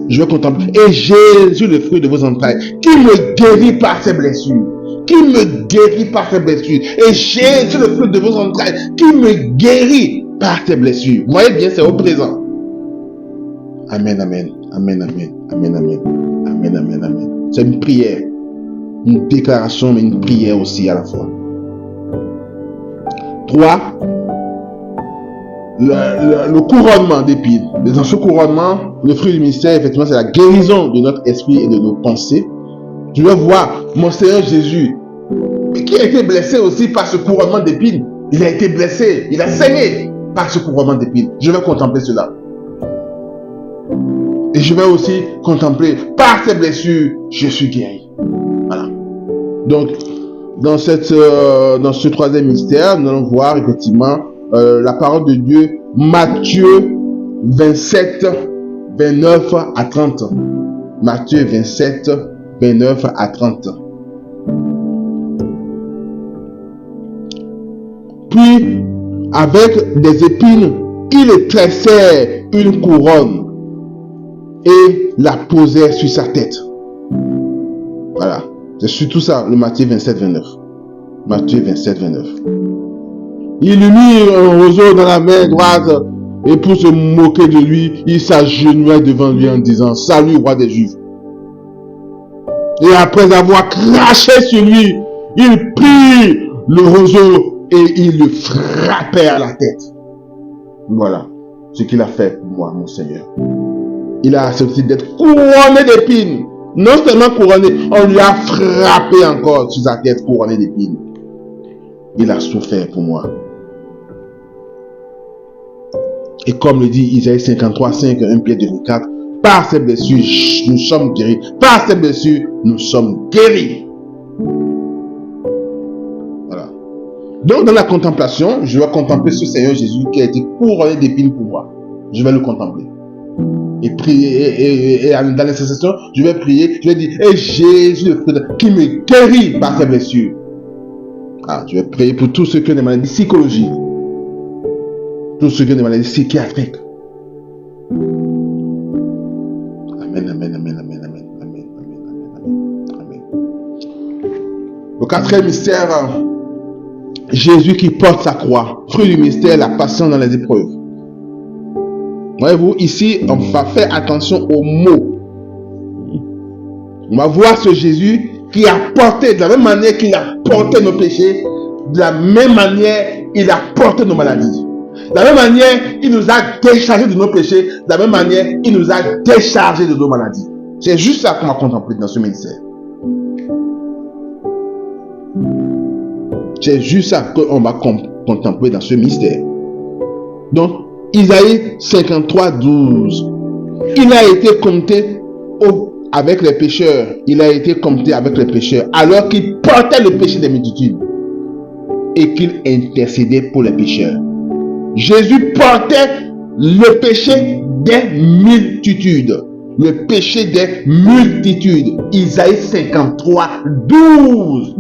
Je vais contempler. Et Jésus, le fruit de vos entrailles, qui me guérit par ses blessures. Qui me guérit par ses blessures. Et Jésus, le fruit de vos entrailles, qui me guérit par ses blessures. Vous voyez bien, c'est au présent. Amen, amen, amen, amen, amen, amen, amen, amen, amen. C'est une prière. Une déclaration, mais une prière aussi à la fois. 3. Le couronnement d'épines. Dans ce couronnement, le fruit du mystère, effectivement, c'est la guérison de notre esprit et de nos pensées. Je vais voir mon Seigneur Jésus, qui a été blessé aussi par ce couronnement d'épines. Il a été blessé, il a saigné par ce couronnement d'épines. Je vais contempler cela. Et je vais aussi contempler, par ces blessures, je suis guéri. Voilà. Donc, dans ce troisième mystère, nous allons voir effectivement la parole de Dieu, Matthieu 27, 29 à 30. Matthieu 27, 29 à 30. Puis, avec des épines, il tressait une couronne et la posait sur sa tête. Voilà. C'est surtout ça, le Matthieu 27, 29. Matthieu 27, 29. Il lui mit un roseau dans la main droite et pour se moquer de lui, il s'agenouilla devant lui en disant « Salut, roi des Juifs !» Et après avoir craché sur lui, il prit le roseau et il le frappait à la tête. Voilà ce qu'il a fait pour moi, mon Seigneur. Il a accepté d'être couronné d'épines. Non seulement couronné, on lui a frappé encore sur sa tête couronné d'épines. Il a souffert pour moi. Et comme le dit Isaïe 53, 5, 1 Pierre 2, 4, par ces blessures, nous sommes guéris. Par ces blessures, nous sommes guéris. Voilà. Donc, dans la contemplation, je vais contempler ce Seigneur Jésus qui a été couronné d'épines pour moi. Je vais le contempler. Et prier, et dans l'intercession, je vais prier, je vais dire, et Jésus, qui me guérit par ses blessures. Je vais prier pour tous ceux qui ont des maladies psychologiques, tous ceux qui ont des maladies psychiatriques. Amen, amen, amen, amen, amen, amen, amen, amen, amen. Le quatrième mystère, Jésus qui porte sa croix. Fruit du mystère, la patience dans les épreuves. Voyez-vous, ici, on va faire attention aux mots. On va voir ce Jésus qui a porté, de la même manière qu'il a porté nos péchés, de la même manière, il a porté nos maladies. De la même manière, il nous a déchargés de nos péchés. De la même manière, il nous a déchargés de nos maladies. C'est juste ça qu'on va contempler dans ce ministère. C'est juste ça qu'on va contempler dans ce mystère. Donc, Isaïe 53, 12. Il a été compté avec les pécheurs. Il a été compté avec les pécheurs alors qu'il portait le péché des multitudes et qu'il intercédait pour les pécheurs. Jésus portait le péché des multitudes. Le péché des multitudes. Isaïe 53, 12.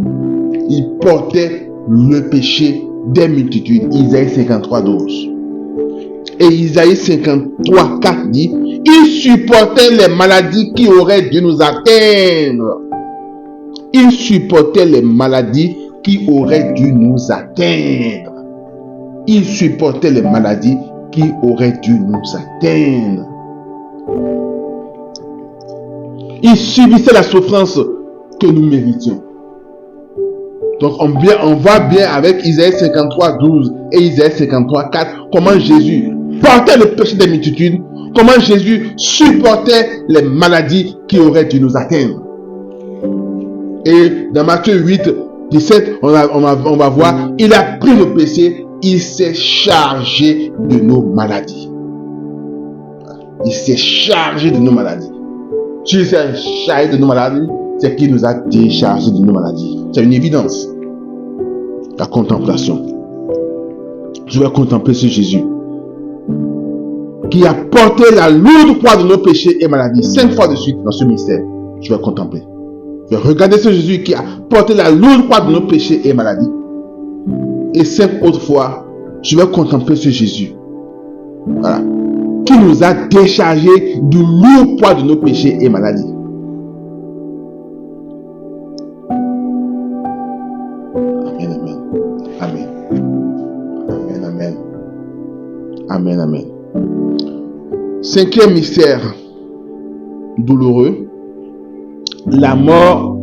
Il portait le péché des multitudes. Isaïe 53, 12. Et Isaïe 53, 4 dit, il supportait les maladies qui auraient dû nous atteindre. Il supportait les maladies qui auraient dû nous atteindre. Il supportait les maladies qui auraient dû nous atteindre. Il subissait la souffrance que nous méritions. Donc on voit bien avec Isaïe 53, 12 et Isaïe 53, 4 comment Jésus portait le péché des multitudes, comment Jésus supportait les maladies qui auraient dû nous atteindre. Et dans Matthieu 8, 17, on va voir, il a pris nos péchés, il s'est chargé de nos maladies. Il s'est chargé de nos maladies. S'il s'est chargé de nos maladies, c'est qu'il nous a déchargé de nos maladies. C'est une évidence. La contemplation. Je vais contempler ce Jésus qui a porté la lourde croix de nos péchés et maladies 5 fois de suite dans ce mystère. Je vais contempler. Je vais regarder ce Jésus qui a porté la lourde croix de nos péchés et maladies. Et 5 autres fois, je vais contempler ce Jésus. Voilà. Qui nous a déchargé du lourd poids de nos péchés et maladies. Amen, amen. Amen. Amen, amen. Amen, amen. Cinquième mystère douloureux. La mort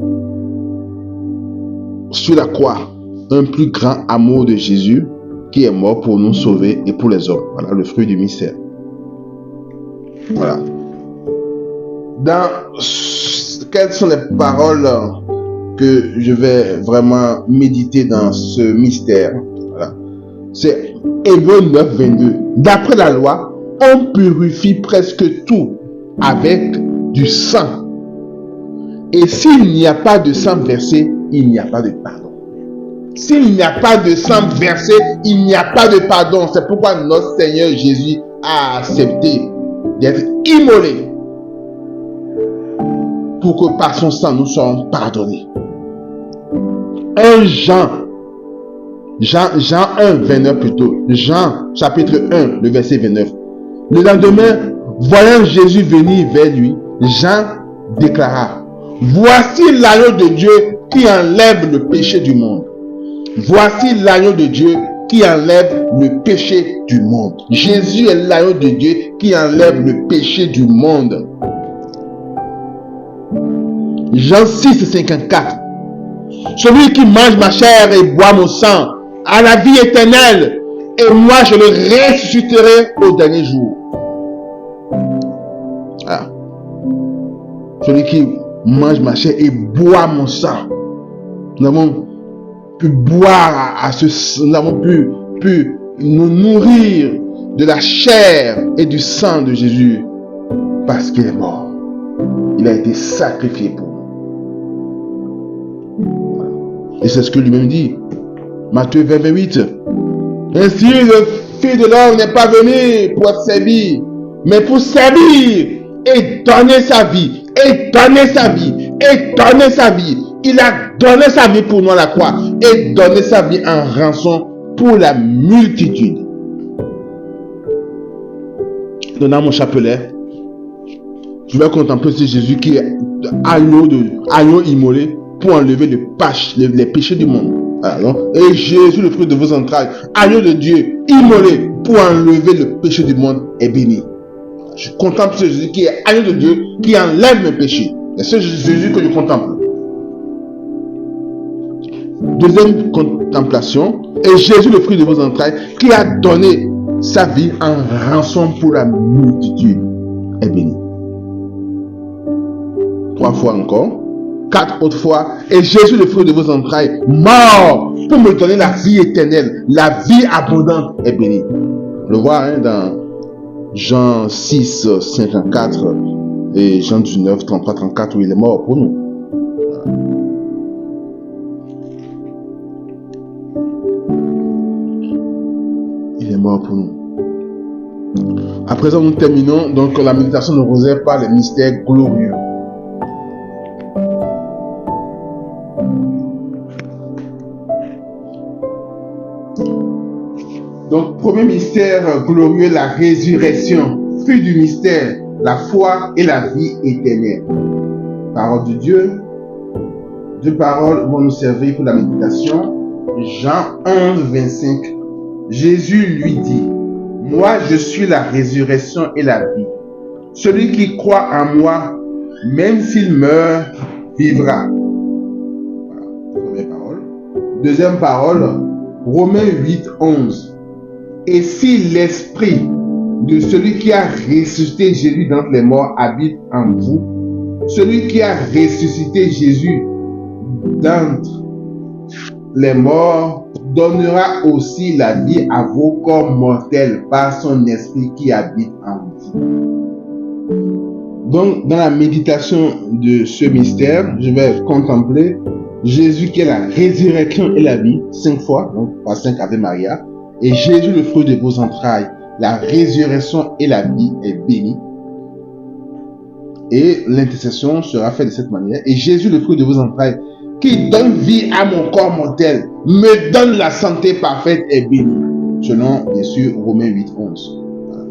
sur la croix. Un plus grand amour de Jésus qui est mort pour nous sauver et pour les hommes. Voilà le fruit du mystère. Voilà. Quelles sont les paroles que je vais vraiment méditer dans ce mystère? Voilà. C'est Hébreux 9, 22. D'après la loi, on purifie presque tout avec du sang. Et s'il n'y a pas de sang versé, il n'y a pas de pardon. S'il n'y a pas de sang versé, il n'y a pas de pardon. C'est pourquoi notre Seigneur Jésus a accepté d'être immolé pour que par son sang nous soyons pardonnés. 1 Jean 1, 29 plutôt. Jean chapitre 1, le verset 29. Le lendemain, voyant Jésus venir vers lui, Jean déclara: voici l'agneau de Dieu qui enlève le péché du monde. Voici l'agneau de Dieu qui enlève le péché du monde. Jésus est l'agneau de Dieu qui enlève le péché du monde. Jean 6, 54. Celui qui mange ma chair et boit mon sang a la vie éternelle, et moi je le ressusciterai au dernier jour. Voilà. Celui qui mange ma chair et boit mon sang. Nous avons pu boire nous avons pu nous nourrir de la chair et du sang de Jésus parce qu'il est mort. Il a été sacrifié pour nous. Voilà. Et c'est ce que lui-même dit. Matthieu 20, 28. Ainsi le Fils de l'homme n'est pas venu pour être servi, mais pour servir et donner sa vie, et donner sa vie, et donner sa vie, Il a donné sa vie pour nous à la croix et donné sa vie en rançon pour la multitude. Dans mon chapelet, je vais contempler ce Jésus qui est agneau immolé pour enlever les péchés du monde. Alors, et Jésus, le fruit de vos entrailles, agneau de Dieu, immolé pour enlever le péché du monde, est béni. Je contemple ce Jésus qui est agneau de Dieu, qui enlève mes péchés. C'est ce Jésus que je contemple. Deuxième contemplation, et Jésus, le fruit de vos entrailles, qui a donné sa vie en rançon pour la multitude, est béni. 3 fois encore, 4 autres fois, et Jésus, le fruit de vos entrailles, mort pour me donner la vie éternelle, la vie abondante, est béni. On le voit dans Jean 6, 54 et Jean 19, 33, 34, où il est mort pour nous. Il est mort pour nous. À présent, nous terminons donc la méditation de rosaire par les mystères glorieux. Donc, premier mystère glorieux, la résurrection. Fruit du mystère, la foi et la vie éternelle. Parole de Dieu. Deux paroles vont nous servir pour la méditation. Jean 11, 25. Jésus lui dit, moi je suis la résurrection et la vie. Celui qui croit en moi, même s'il meurt, vivra. Voilà, première parole. Deuxième parole, Romains 8, 11. Et si l'esprit de celui qui a ressuscité Jésus d'entre les morts habite en vous, celui qui a ressuscité Jésus d'entre les morts donnera aussi la vie à vos corps mortels par son esprit qui habite en vous. Donc, dans la méditation de ce mystère, je vais contempler Jésus qui est la résurrection et la vie, 5 fois, donc par 5 Ave Maria. Et Jésus, le fruit de vos entrailles, la résurrection et la vie est béni. Et l'intercession sera faite de cette manière. Et Jésus, le fruit de vos entrailles, qui donne vie à mon corps mortel, me donne la santé parfaite et bénie. Selon, bien sûr, Romains 8, 11. Voilà.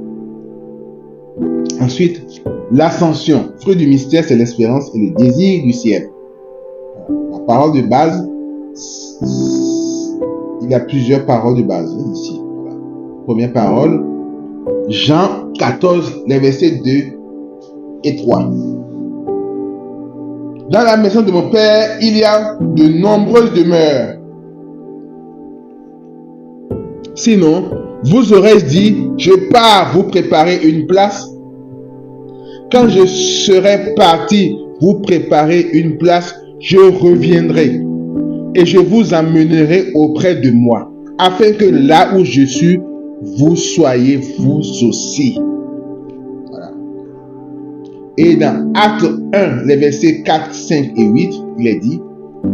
Ensuite, l'ascension. Fruit du mystère, c'est l'espérance et le désir du ciel. La parole de base, il y a plusieurs paroles de base ici. Voilà. Première parole, Jean 14, les versets 2 et 3. Dans la maison de mon Père, il y a de nombreuses demeures. Sinon, vous aurez dit, je pars vous préparer une place. Quand je serai parti vous préparer une place, je reviendrai et je vous amènerai auprès de moi, afin que là où je suis, vous soyez vous aussi. Voilà. Et dans Acte 1, les versets 4, 5 et 8, il est dit,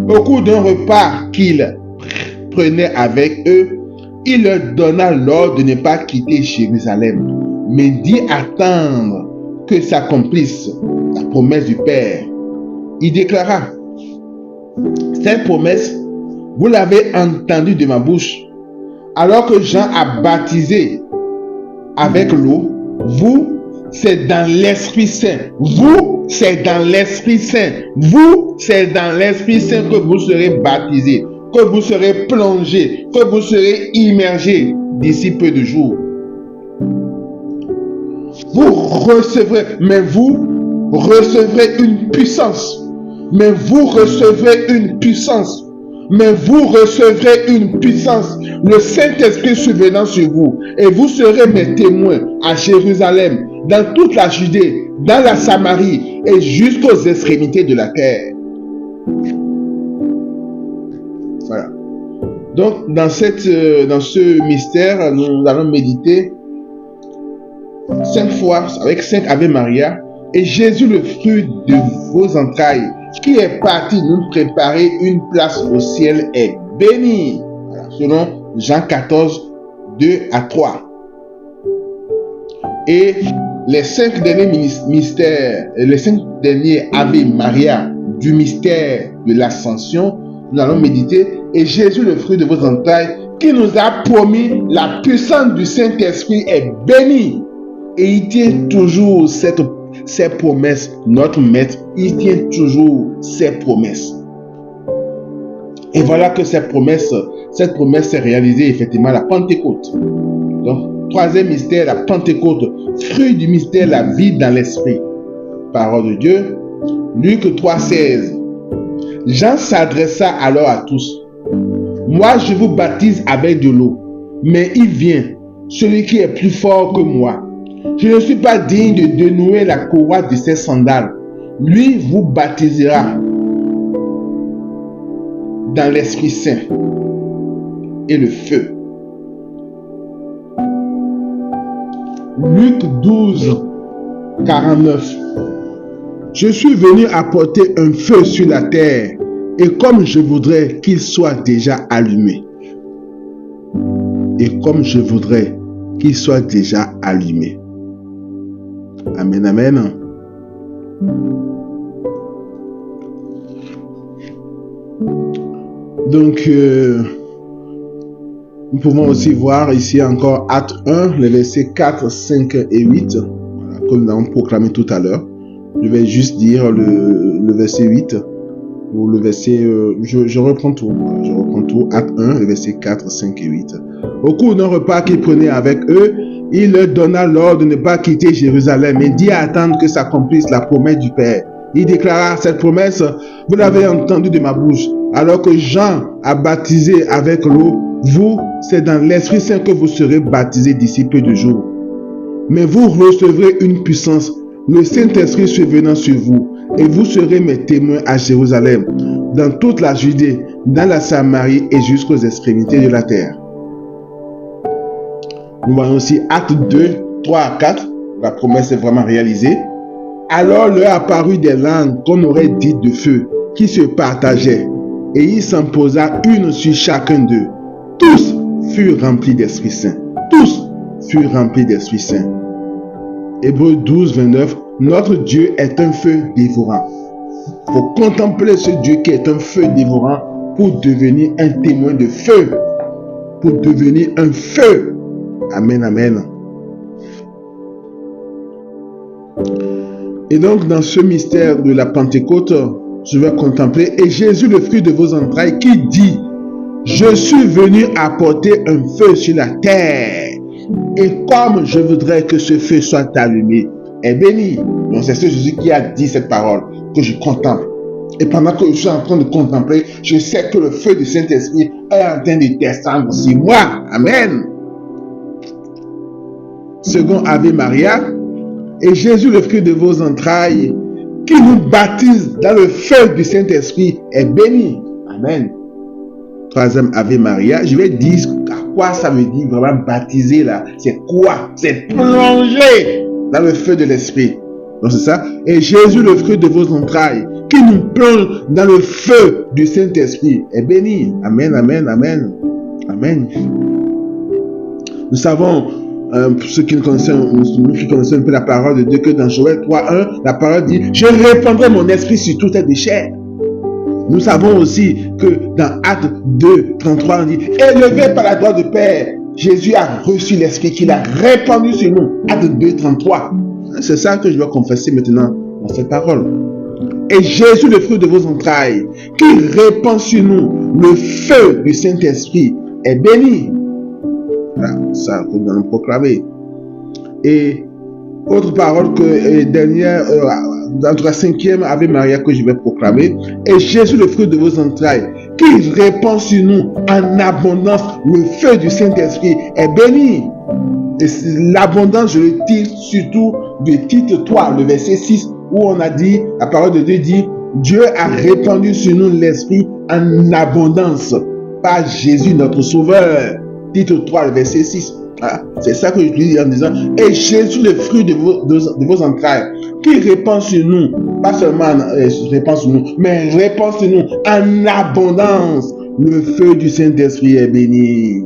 au cours d'un repas qu'il prenait avec eux, il leur donna l'ordre de ne pas quitter Jérusalem, mais d'y attendre que s'accomplisse la promesse du Père. Il déclara, cette promesse, vous l'avez entendue de ma bouche. Alors que Jean a baptisé avec l'eau, vous, c'est dans l'Esprit Saint. Vous, c'est dans l'Esprit Saint. Vous, c'est dans l'Esprit Saint que vous serez baptisés, que vous serez plongés, que vous serez immergés d'ici peu de jours. Vous recevrez, mais vous recevrez une puissance. Mais vous recevrez une puissance. Mais vous recevrez une puissance. Le Saint-Esprit survenant sur vous. Et vous serez mes témoins à Jérusalem, dans toute la Judée, dans la Samarie et jusqu'aux extrémités de la terre. Voilà. Donc, dans ce mystère, nous allons méditer 5 fois avec 5 Ave Maria. Et Jésus, le fruit de vos entrailles, qui est parti nous préparer une place au ciel, est béni. Voilà, selon Jean 14, 2 à 3. Et les 5 derniers mystères, les 5 derniers Ave Maria du mystère de l'ascension, nous allons méditer. Et Jésus, le fruit de vos entrailles, qui nous a promis la puissance du Saint-Esprit, est béni. Et il tient toujours ses promesses. Notre Maître, il tient toujours ses promesses. Et voilà que cette promesse s'est réalisée effectivement à la Pentecôte. Donc, troisième mystère, la Pentecôte, fruit du mystère, la vie dans l'esprit. Parole de Dieu, Luc 3,16. Jean s'adressa alors à tous. Moi, je vous baptise avec de l'eau, mais il vient, celui qui est plus fort que moi. Je ne suis pas digne de dénouer la courroie de ses sandales. Lui vous baptisera dans l'Esprit Saint et le feu. Luc 12, 49. Je suis venu apporter un feu sur la terre, et comme je voudrais qu'il soit déjà allumé. Et comme je voudrais qu'il soit déjà allumé. Amen, amen. Donc, nous pouvons aussi voir ici encore Acte 1, les versets 4, 5 et 8, voilà, comme nous avons proclamé tout à l'heure. Je vais juste dire le verset 8, ou le verset, je reprends tout. Je reprends tout. Acte 1, les versets 4, 5 et 8. Au cours d'un repas qu'il prenait avec eux, il leur donna l'ordre de ne pas quitter Jérusalem, mais d'y attendre que s'accomplisse la promesse du Père. Il déclara cette promesse, vous l'avez entendu de ma bouche. Alors que Jean a baptisé avec l'eau, vous, c'est dans l'Esprit Saint que vous serez baptisés d'ici peu de jours. Mais vous recevrez une puissance, le Saint-Esprit survenant sur vous, et vous serez mes témoins à Jérusalem, dans toute la Judée, dans la Samarie et jusqu'aux extrémités de la terre. Nous voyons aussi Acte 2, 3 à 4, la promesse est vraiment réalisée. Alors leur apparut des langues qu'on aurait dites de feu, qui se partageaient, et il s'en posa une sur chacun d'eux. Tous furent remplis d'Esprit Saint. Tous furent remplis d'Esprit Saint. Hébreux 12, 29. Notre Dieu est un feu dévorant. Il faut contempler ce Dieu qui est un feu dévorant pour devenir un témoin de feu. Pour devenir un feu. Amen, amen. Et donc, dans ce mystère de la Pentecôte, je vais contempler, et Jésus, le fruit de vos entrailles, qui dit, je suis venu apporter un feu sur la terre, et comme je voudrais que ce feu soit allumé, est béni. Donc, c'est ce Jésus qui a dit cette parole, que je contemple. Et pendant que je suis en train de contempler, je sais que le feu du Saint-Esprit est en train de descendre sur moi. Amen. Second Ave Maria, et Jésus, le fruit de vos entrailles, qui nous baptise dans le feu du Saint-Esprit, est béni. Amen. Troisième Ave Maria, je vais dire à quoi ça veut dire vraiment baptiser là. C'est quoi? C'est plonger dans le feu de l'Esprit. Donc c'est ça. Et Jésus, le fruit de vos entrailles, qui nous plonge dans le feu du Saint-Esprit, est béni. Amen, amen, amen. Amen. Nous savons, pour ceux qui connaissent un peu la parole de Dieu, que dans Joël 3.1, la parole dit, je répandrai mon esprit sur toute cette chair. Nous savons aussi que dans Acte 2, 33, on dit, élevé par la droite du Père, Jésus a reçu l'esprit qu'il a répandu sur nous. Acte 2, 33. C'est ça que je dois confesser maintenant dans cette parole. Et Jésus, le fruit de vos entrailles, qui répand sur nous le feu du Saint-Esprit, est béni. Voilà, ça que nous allons proclamer. Et autre parole que dernière, dans la cinquième Ave Maria que je vais proclamer, et Jésus, le fruit de vos entrailles, qui répand sur nous en abondance le feu du Saint-Esprit, est béni. Et l'abondance, je le tire surtout de Tite 3, le verset 6, où on a dit, la parole de Dieu dit, Dieu a répandu sur nous l'Esprit en abondance par Jésus notre Sauveur. Tite 3, le verset 6. Voilà. C'est ça que je dis en disant, et Jésus, le fruit de vos entrailles, qui répand sur nous, pas seulement répand sur nous, mais répand sur nous en abondance. Le feu du Saint-Esprit est béni.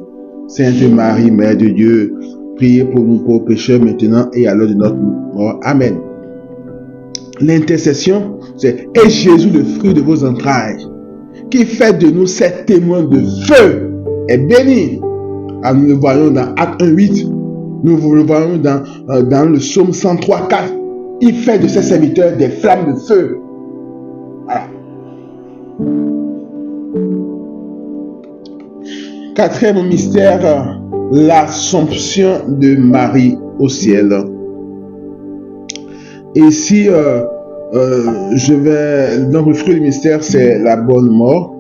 Sainte Marie, Mère de Dieu, priez pour nous pauvres pécheurs maintenant et à l'heure de notre mort. Amen. L'intercession, c'est « Et Jésus, le fruit de vos entrailles, qui fait de nous ces témoins de feu, est béni. » Nous le voyons dans Acte 1:8. Nous le voyons dans le psaume 103:4. Il fait de ses serviteurs des flammes de feu. Voilà. Quatrième mystère, l'Assomption de Marie au ciel. Et ici, donc le fruit du mystère, c'est la bonne mort.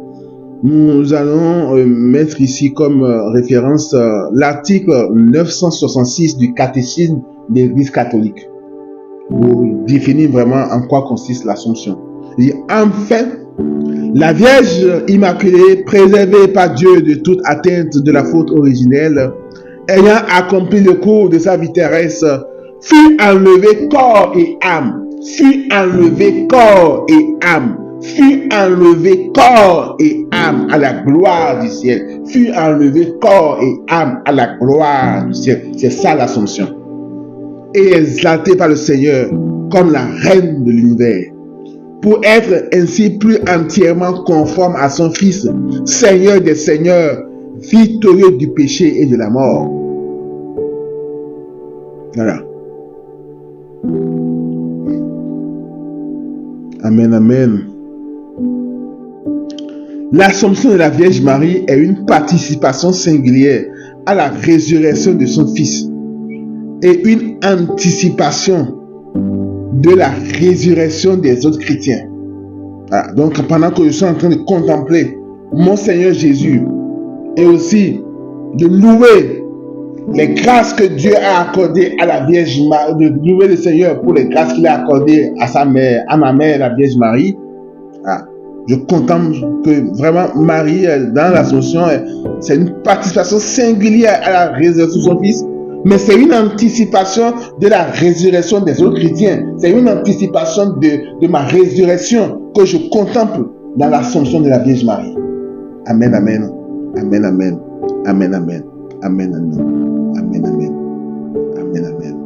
Nous allons mettre ici comme référence l'article 966 du catéchisme de l'Église catholique, pour définir vraiment en quoi consiste l'Assomption. Il dit, enfin, la Vierge Immaculée, préservée par Dieu de toute atteinte de la faute originelle, ayant accompli le cours de sa vie terrestre, fut enlevée corps et âme, fut enlevée corps et âme, fut enlevé corps et âme à la gloire du ciel, fut enlevé corps et âme à la gloire du ciel. C'est ça l'Assomption. Et exaltée par le Seigneur comme la reine de l'univers, pour être ainsi plus entièrement conforme à son Fils, Seigneur des Seigneurs, victorieux du péché et de la mort. Voilà. Amen, amen. L'Assomption de la Vierge Marie est une participation singulière à la résurrection de son Fils et une anticipation de la résurrection des autres chrétiens. Voilà. Donc, pendant que je suis en train de contempler mon Seigneur Jésus et aussi de louer les grâces que Dieu a accordées à la Vierge Marie, de louer le Seigneur pour les grâces qu'il a accordées à sa mère, à ma mère, la Vierge Marie, voilà. Je contemple que vraiment Marie, dans l'Assomption, c'est une participation singulière à la résurrection de son Fils, mais c'est une anticipation de la résurrection des autres chrétiens. C'est une anticipation de ma résurrection que je contemple dans l'Assomption de la Vierge Marie. Amen, amen. Amen, amen. Amen, amen. Amen, amen. Amen, amen. Amen, amen.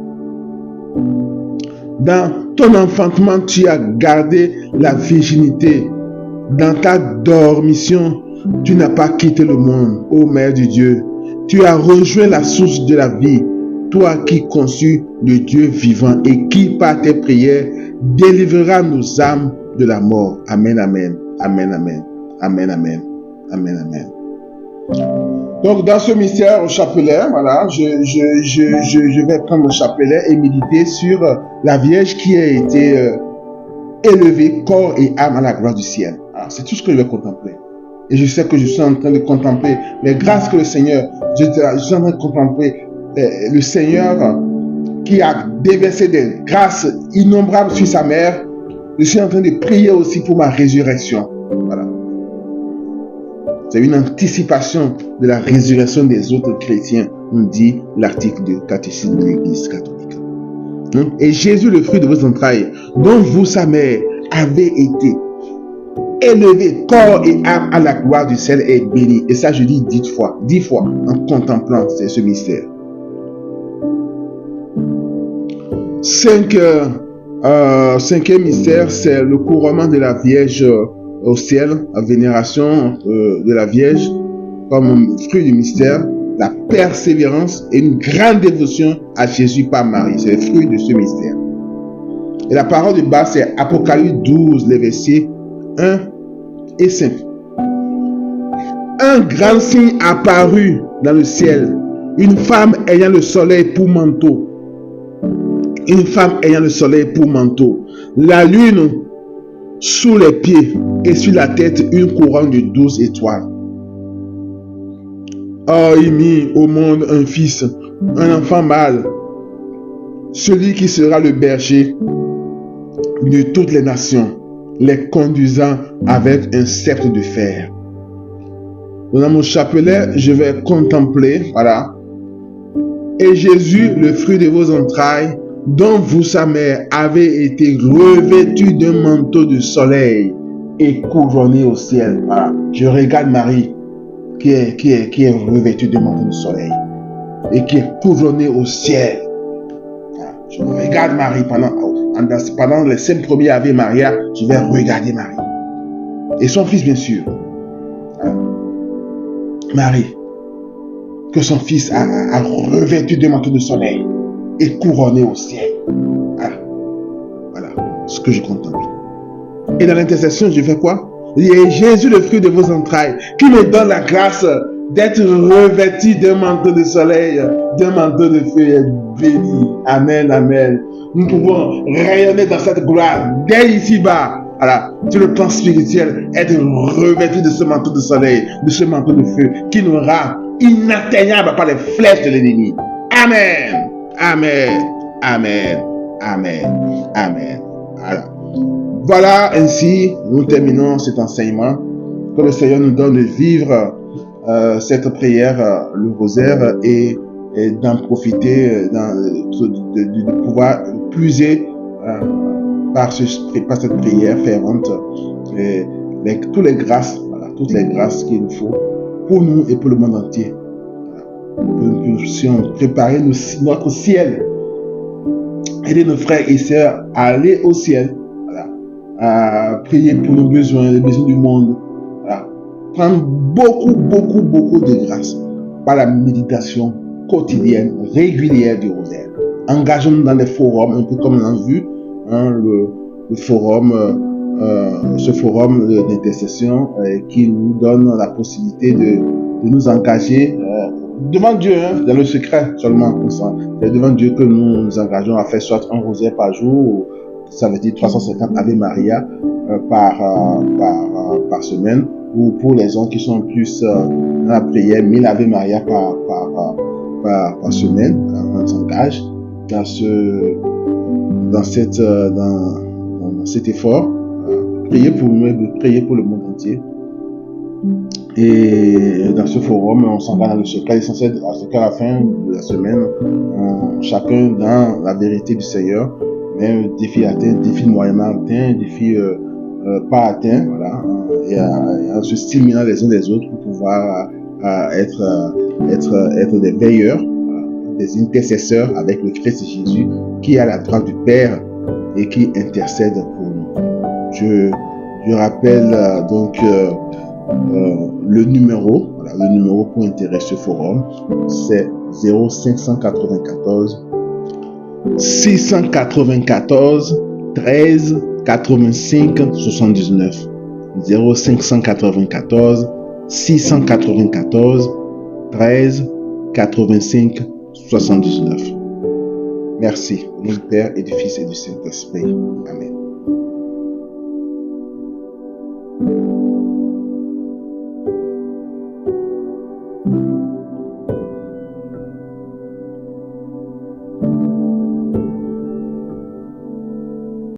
Dans ton enfantement, tu as gardé la virginité. Dans ta dormition, tu n'as pas quitté le monde, ô Mère de Dieu. Tu as rejoint la source de la vie, toi qui conçus le Dieu vivant et qui, par tes prières, délivrera nos âmes de la mort. Amen, amen. Amen, amen. Amen, amen. Amen, amen. Donc, dans ce mystère au chapelet, voilà, je vais prendre le chapelet et méditer sur la Vierge qui a été élevée, corps et âme à la gloire du ciel. Alors, c'est tout ce que je vais contempler. Et je sais que je suis en train de contempler les grâces que le Seigneur, je suis en train de contempler le Seigneur qui a déversé des grâces innombrables sur sa mère. Je suis en train de prier aussi pour ma résurrection. Voilà. C'est une anticipation de la résurrection des autres chrétiens, on dit l'article du catéchisme de l'Église catholique. Et Jésus, le fruit de vos entrailles, dont vous, sa mère, avez été élevé corps et âme à la gloire du ciel, est béni. Et ça, je dis 10 fois, en contemplant ce mystère. Cinquième mystère, c'est le couronnement de la Vierge au ciel, la vénération de la Vierge comme fruit du mystère, la persévérance et une grande dévotion à Jésus par Marie. C'est le fruit de ce mystère. Et la parole de base, c'est Apocalypse 12, les versets 1 et 5. Un grand signe apparut dans le ciel, une femme ayant le soleil pour manteau. Une femme ayant le soleil pour manteau, la lune sous les pieds et sur la tête une couronne de 12 étoiles. Oh, il mit au monde un fils, un enfant mâle, celui qui sera le berger de toutes les nations, les conduisant avec un sceptre de fer. Dans mon chapelet, je vais contempler, voilà. Et Jésus, le fruit de vos entrailles, dont vous, sa mère, avez été revêtu d'un manteau de soleil et couronné au ciel. Voilà. Je regarde Marie qui est revêtue d'un manteau de soleil et qui est couronnée au ciel. Voilà. Je regarde Marie pendant pendant les 5 premiers Ave Maria, je vais regarder Marie. Et son fils, bien sûr. Marie, que son fils a revêtu de manteau de soleil et couronné au ciel. Voilà ce que je contemple. Et dans l'intercession, je fais quoi? Il y a Jésus, le fruit de vos entrailles, qui me donne la grâce d'être revêtu d'un manteau de soleil, d'un manteau de feu béni. Amen, amen. Nous pouvons rayonner dans cette gloire dès ici-bas. Voilà, sur le plan spirituel, être revêtu de ce manteau de soleil, de ce manteau de feu, qui nous rend inatteignable par les flèches de l'ennemi. Amen, amen, amen, amen, amen. Voilà, ainsi, nous terminons cet enseignement. Que le Seigneur nous donne de vivre cette prière, le rosaire, et d'en profiter, de pouvoir puiser par cette prière fervente toutes les grâces qu'il nous faut pour nous et pour le monde entier. Pour que nous puissions préparer notre ciel, aider nos frères et sœurs à aller au ciel, à prier pour nos besoins, les besoins du monde. Prendre beaucoup de grâce par la méditation quotidienne, régulière du rosaire. Engageons-nous dans les forums, un peu comme on a vu, le forum, ce forum d'intercession qui nous donne la possibilité de nous engager devant Dieu, dans le secret seulement. C'est devant Dieu que nous nous engageons à faire soit un rosaire par jour, ça veut dire 350 Ave Maria par semaine, ou pour les gens qui sont plus dans la prière, 1000 Ave Maria par semaine. On s'engage dans cet effort, prier pour nous, prier pour le monde entier. Et dans ce forum, on s'engage dans le secret essentiel, à la fin de la semaine, chacun dans la vérité du Seigneur, mais défi atteint, défi moyennement atteint, défi pas atteint, voilà, et en se stimulant les uns les autres pour pouvoir être des veilleurs, des intercesseurs avec le Christ Jésus qui est à la droite du Père et qui intercède pour nous. Je rappelle donc le numéro pour intégrer ce forum, c'est 0594 694 13 85 79. 0594 694 13 85 79. Merci, au nom du Père et du Fils et du Saint-Esprit. Amen.